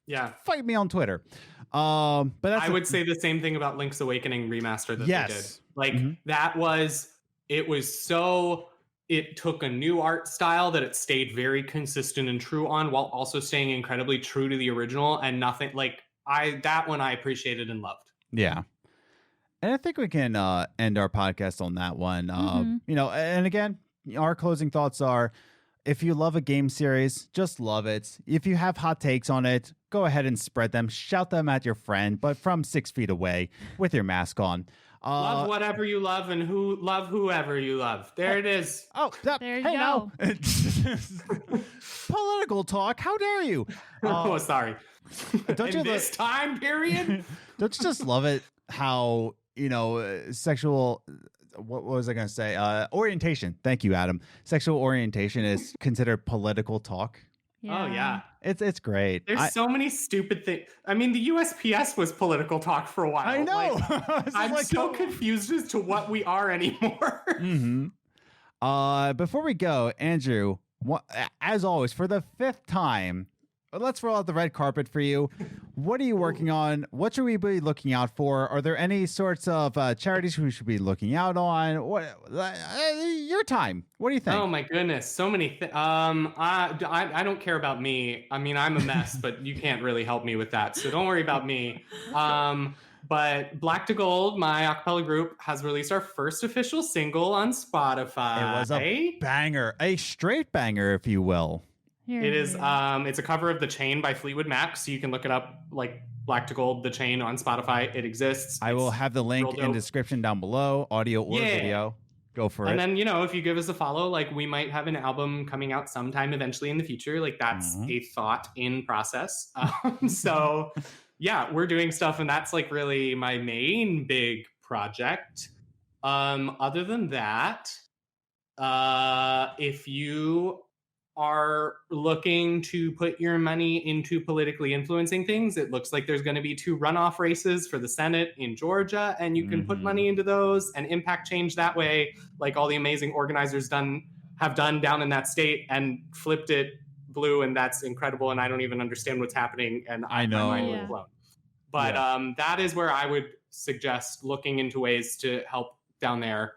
Yeah. Fight me on Twitter. But I would say the same thing about Link's Awakening remaster that they did. It took a new art style that it stayed very consistent and true on while also staying incredibly true to the original and nothing that one I appreciated and loved. Yeah. And I think we can end our podcast on that one. And again, our closing thoughts are, if you love a game series, just love it. If you have hot takes on it, go ahead and spread them. Shout them at your friend, but from 6 feet away with your mask on. Love whatever you love and love whoever you love. There it is. Oh, there you go. Political talk. How dare you? Sorry. Don't you this time period? Don't you just love it how, sexual... What was I going to say? Orientation. Thank you, Adam. Sexual orientation is considered political talk. Yeah. Oh, yeah. It's great. There's so many stupid things. I mean, the USPS was political talk for a while. I know. I'm so confused as to what we are anymore. Before we go, Andrew, as always, for the 5th time, let's roll out the red carpet for you. What are you working on? What should we be looking out for? Are there any sorts of charities we should be looking out on? Your time. What do you think? Oh my goodness, so many things. I don't care about me. I mean, I'm a mess, but you can't really help me with that. So don't worry about me. But Black to Gold, my acapella group, has released our first official single on Spotify. It was a banger, a straight banger, if you will. It is. It's a cover of The Chain by Fleetwood Mac, so you can look it up, Black to Gold, The Chain on Spotify. It exists. I will have the link in the description down below, audio or video. Go for it. And then, if you give us a follow, like we might have an album coming out sometime eventually in the future. Like that's a thought in process. So yeah, we're doing stuff, and that's like really my main big project. Other than that, if you are looking to put your money into politically influencing things, it looks like there's going to be 2 runoff races for the Senate in Georgia, and you can put money into those and impact change that way, like all the amazing organizers have done down in that state and flipped it blue, and that's incredible. And I don't even understand what's happening, and I know. My mind was blown. But that is where I would suggest looking into ways to help down there.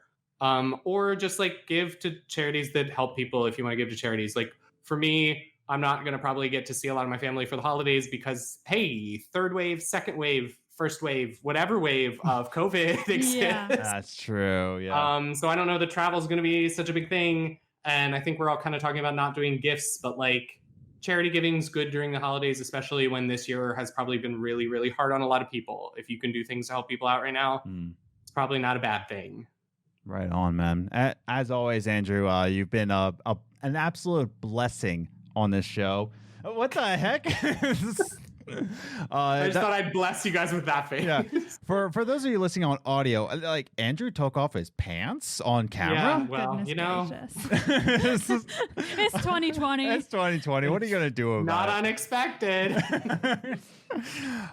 Or just like give to charities that help people if you want to give to charities. Like for me, I'm not going to probably get to see a lot of my family for the holidays because, hey, 3rd wave, 2nd wave, 1st wave, whatever wave of COVID exists. Yeah. That's true. Yeah. So I don't know that travel is going to be such a big thing. And I think we're all kind of talking about not doing gifts, but like charity giving is good during the holidays, especially when this year has probably been really, really hard on a lot of people. If you can do things to help people out right now, it's probably not a bad thing. Right on, man. As always, Andrew, you've been an absolute blessing on this show. What the heck? I just thought I'd bless you guys with that face. Yeah. For those of you listening on audio, like Andrew took off his pants on camera. Yeah, well, It's 2020. It's 2020. What are you gonna do about it? Not unexpected.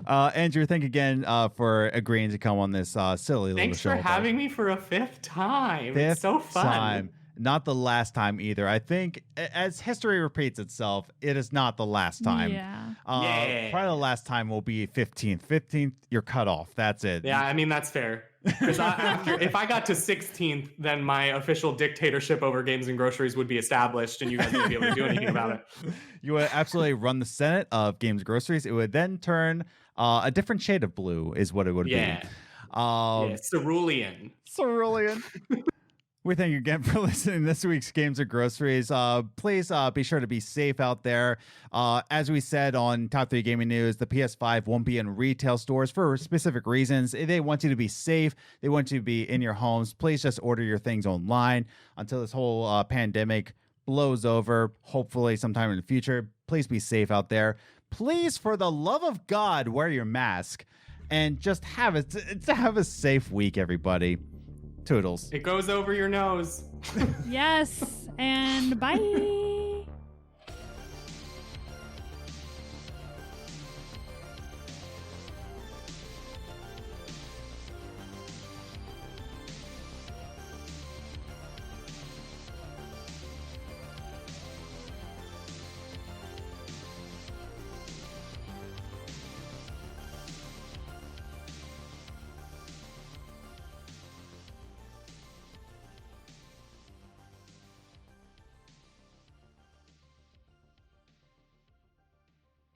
Andrew, thank you again for agreeing to come on this silly little show. Thanks for having me for a 5th time. It's so fun. Time. Not the last time either. I think as history repeats itself, it is not the last time. Yeah. Probably the last time will be 15th. 15th, you're cut off. That's it. Yeah, I mean, that's fair. Because if I got to 16th, then my official dictatorship over games and groceries would be established, and you guys wouldn't be able to do anything about it. You would absolutely run the Senate of games and groceries. It would then turn a different shade of blue is what it would be. Cerulean. Cerulean. We thank you again for listening to this week's Games and Groceries. Please be sure to be safe out there. As we said on Top 3 Gaming News, the PS5 won't be in retail stores for specific reasons. They want you to be safe. They want you to be in your homes. Please just order your things online until this whole pandemic blows over, hopefully sometime in the future. Please be safe out there. Please, for the love of God, wear your mask and just have a safe week, everybody. Toodles. It goes over your nose. Yes, and bye.